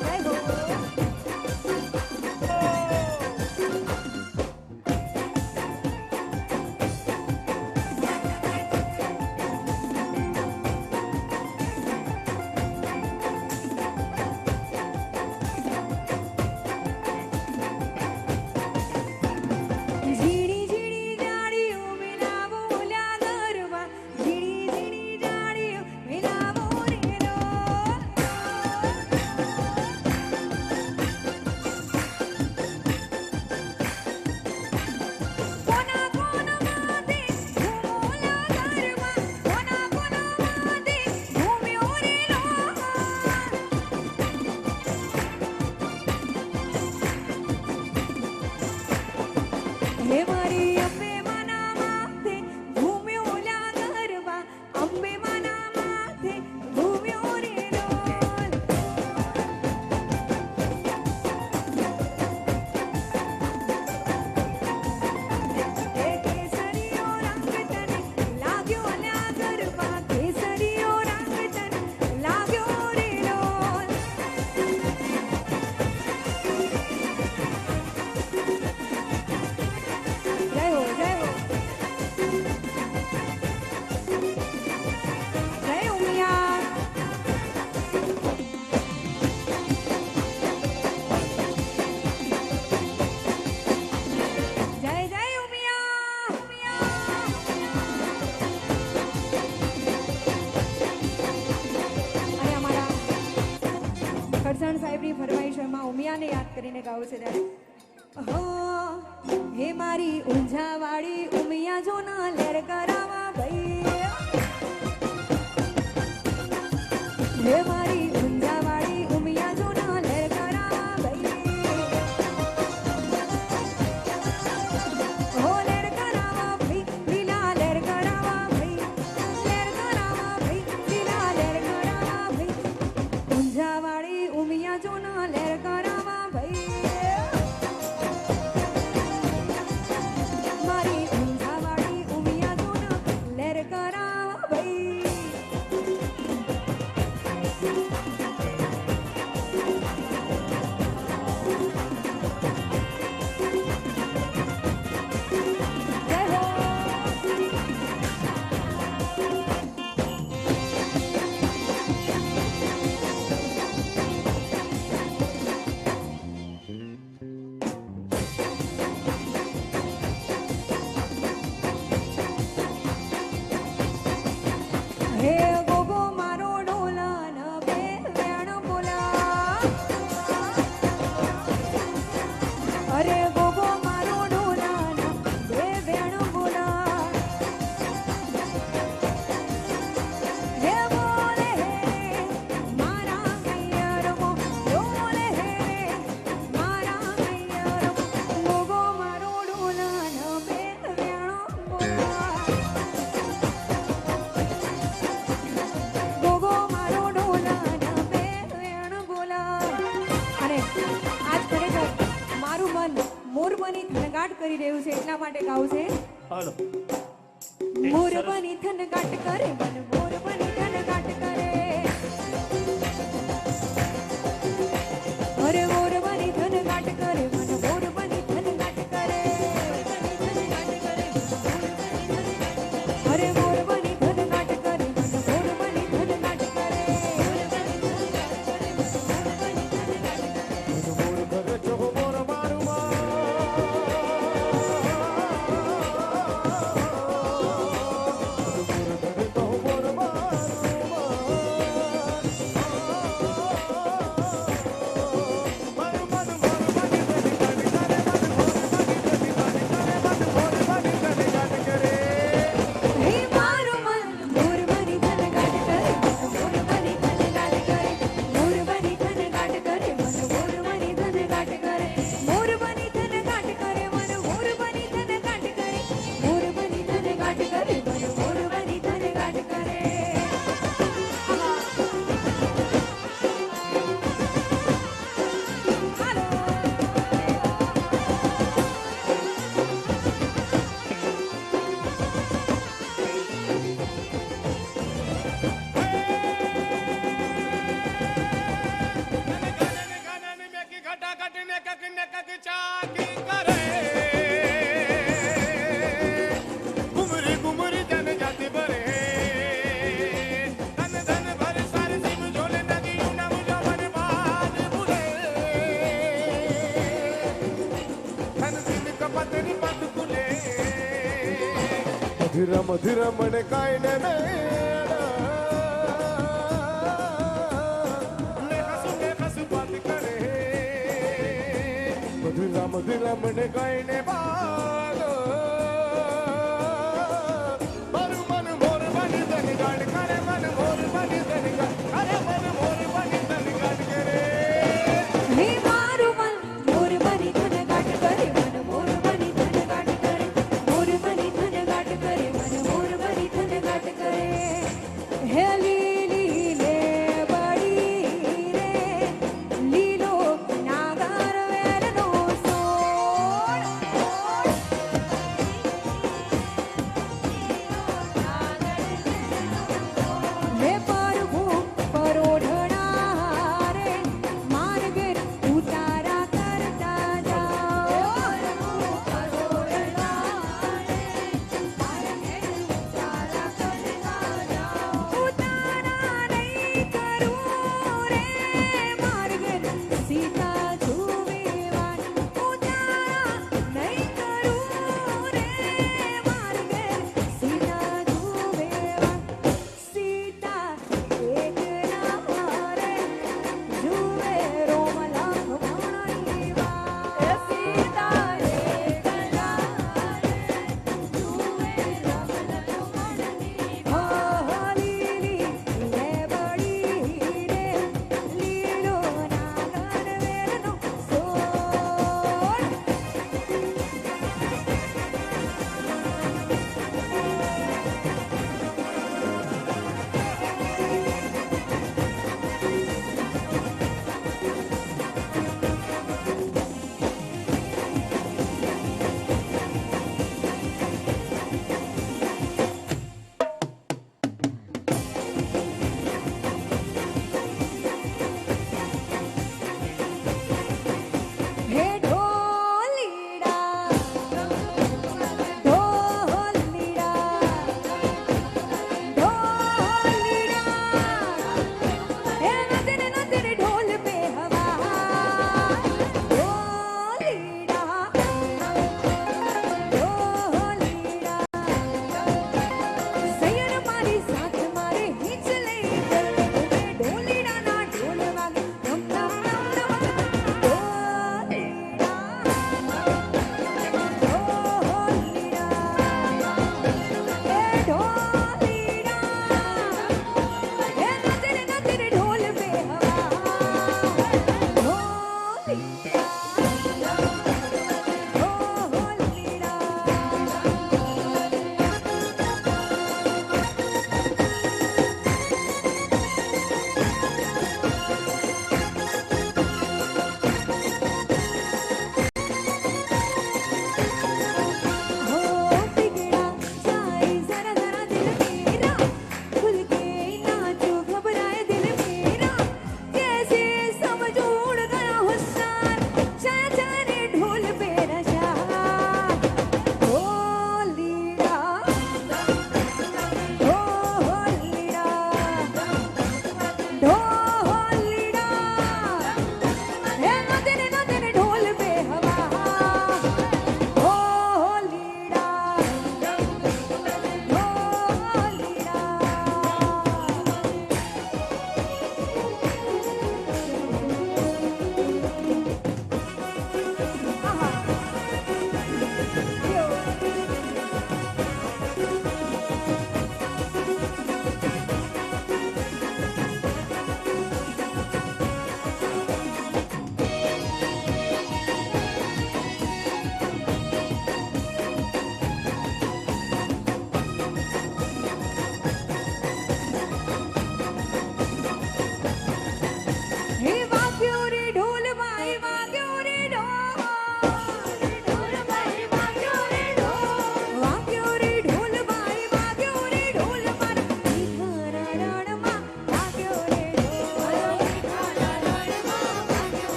Speaker 1: જય હો. ઝીણી ઝીણી ડાળીઓ મિલાવો લ્યા ગરબા, ઝીણી ઝીણી ડાળીઓ મિલાવો રે લો. કોના કોના માથે ઘૂમો લ્યા ગરબા, કોના કોના માથે ઘૂમ્યો રે લો. હે મારી અંબે માના માથે ઘૂમ્યો લ્યા ગરબા, અંબે માના માથે ઘૂમ્યો રે લોલ. હે કેસરીયો રંગ તને લાગ્યો લ્યા ગરબા, કેસરીયો રંગ તને લાગ્યો રે લોલ. જય હો જય હો. જય ઉમિયા. જય જય ઉમિયા ઉમિયા. અને અમારા કરસણ સાહેબની ફરમાઈશમાં ઉમિયાને યાદ કરીને ગાવું છે ત્યારે. હો હે મારી ઊંઝાવાળી ઉમિયા જો ના લેર કરાવા ભાઈ, હે મારી ઊંઝાવાળી ઉમિયા જો ના લેર કરાવા ભાઈ. હો લેર કરાવા ભાઈ, લીલા લેર કરાવા ભાઈ, લેર કરાવા ભાઈ, લીલા લેર કરાવા ભાઈ. ઊંઝાવાળી ઉમિયા જો ના લેર કરાવા ભાઈ, મારી ઊંઝાવાળી કરી રહ્યું છે એટલા માટે ગાવું છે
Speaker 2: હાલો
Speaker 1: મોર બની થન ગાટ કરે મન મોર બની થન ગાટ કરે અરે મોર બની થન ગાટ કરે મન મોર બની થન ગાટ કરે અરે મોર બની થન ગાટ કરે મન મોર બની થન ગાટ કરે હે મારું મન મોર બની થન ગાટ કરે મન મોર બની થન ગાટ કરે મોર બની થન ગાટ કરે મન મોર બની થન ગાટ કરે મોર બની થન ગાટ કરે મન મોર બની થન ગાટ કરે મોર બની થન ગાટ કરે મન મોર બની થન ગાટ કરે
Speaker 3: મધુર મધુર મને કાયને વાત કરે મધુર મધુર મને કાયને બાગ મારું મન મોર બની તન ગાડ કરે મન મોર બની તન ગાડ અરે મન મોર બની તન ગાડ કરે
Speaker 1: હે મારું મન મોર બની થન ગાટ કરે મન મોર બની થન ગાટ કરે મોર બની થન ગાટ કરે મન મોર બની થન ગાટ કરે હે લીલી લે બડી રે લીલો નાગર વેલનો સોળ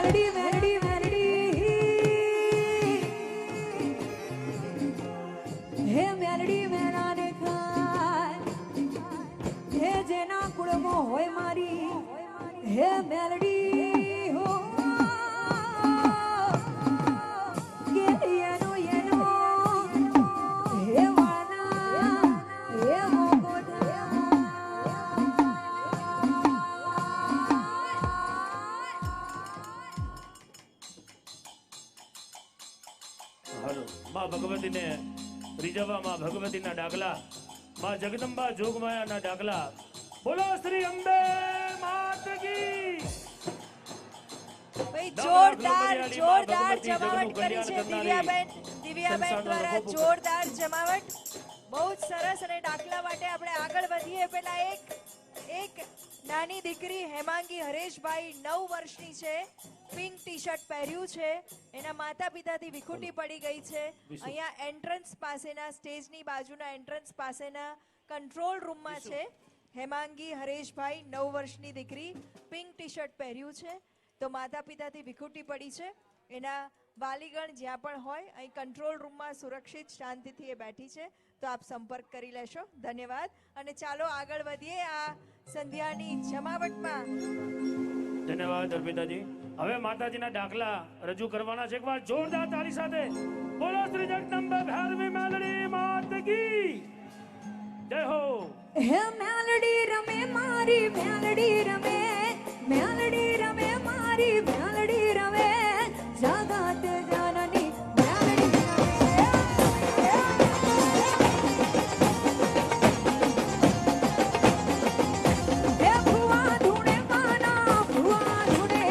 Speaker 1: મેલડી મેલડી મેલડી હે મેલડી મેલાને ખાય હે જેના કુળમાં હોય મારી હે મેલડી હો કે એનો એનો હે વાના હે મોગો
Speaker 2: હાલો માં ભગવતીને રીઝવવા માં ભગવતીના ડાગલા માં જગદંબા જોગમાયાના ડાગલા બોલો શ્રી અંબે માત કી
Speaker 4: ભાઈ જોરદાર જોરદાર જમાવટ કરી છે દિવ્યાબેન દ્વારા જોરદાર જમાવટ બહુ જ સરસ અને દાખલા માટે આપણે આગળ વધીએ પહેલા એક નાની દીકરી હેમાંગી હરેશભાઈ 9 વર્ષની છે પિંક ટી-શર્ટ પહેર્યું છે એના માતા પિતાથી વિખૂટી પડી ગઈ છે અહીંયા એન્ટ્રન્સ પાસેના સ્ટેજની બાજુના એન્ટ્રન્સ પાસેના કંટ્રોલ રૂમમાં છે હેમાંગી હરેશભાઈ 9 વર્ષની દીકરી પિંક ટી-શર્ટ પહેર્યું છે તો માતા પિતાથી વિખૂટી પડી છે એના વાલીગણ જ્યાં પણ હોય અહીં કંટ્રોલ રૂમમાં સુરક્ષિત શાંતિથી એ બેઠી છે તો આપ સંપર્ક કરી લેશો ધન્યવાદ અને ચાલો આગળ વધીએ આ સંધ્યાની જમાવટમાં
Speaker 2: ધન્યવાદ અર્પિતાજી હવે માતાજીના ડાકલા રજૂ કરવાના છે એકવાર જોરદાર તાળી સાથે બોલો શ્રી જગદંબે ભૈરવી મેલડી માત કી જય હો
Speaker 1: હે મેલડી રમે મારી મેલડી રમે મેલડી રમે મારી મેલડી રમે જગત જનની મેલડી રમે હે ભુવા ધૂણે માના ભુવા ધૂણે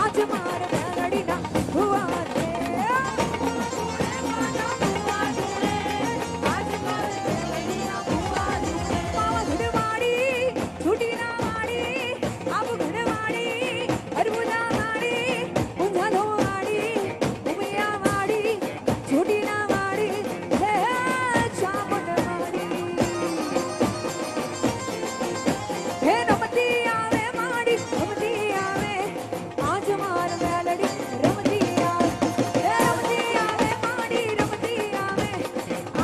Speaker 1: આજ માર મેલડી ના ભુવા ધૂણે માના ભુવા ધૂણે આજ માર મેલડી ના ભુવા ધૂણે માવા ધૂણે વાડી છૂટી ના વાડી આબ ઘડે વાડી અરબુદા વાડી ઊંઝાનો વાડી ઉમિયા વાડી છૂટી ના વાડી હે ચામડ વાડી હે રમતી આવે માડી રમતી આવે આજ માર મેલડી રમતી આવે હે રમતી આવે માડી રમતી આવે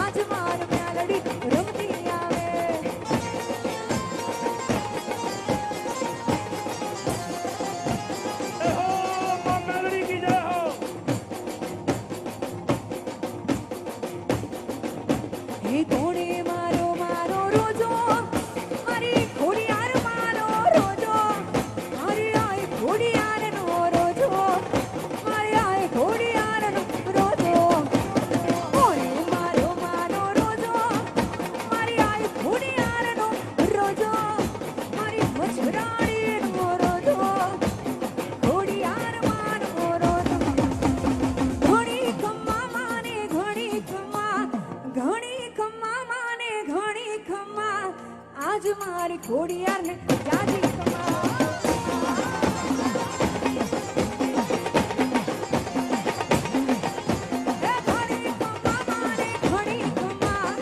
Speaker 1: આજ માર મેલડી રમતી આવે
Speaker 2: જય હો માં મેલડી કી જય હો
Speaker 1: હે કોણે મારો મારો રોજો મારી ખોડિયાર મારો રોજો મારી આય ખોડિયારનો રોજો મારી આય ખોડિયારનો રોજો કોણે મારો મારો રોજો મારી આય ખોડિયારનો રોજો મારી મછરાણીનો રોજો ખોડિયાર મારો રોજો ઘણી ખમ્મા માને ઘણી ખમ્મા માને ઘણી ખમ્મા આજ મારી ખોડિયાર ને જાજી ખમ્મા હે ઘણી ખમ્મા માને ઘણી ખમ્મા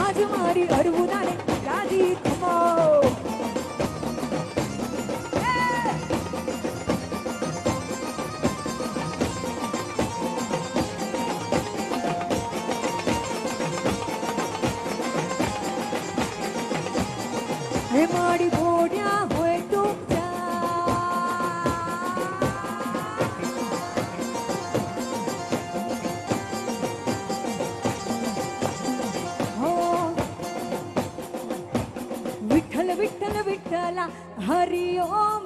Speaker 1: આજ મારી અરબુદા ને જાજી ખમ્મા હે મારી ઘોડિયા હોય તો હો વિઠ્ઠલ વિઠ્ઠલ વિઠ્ઠલા હરિ ઓમ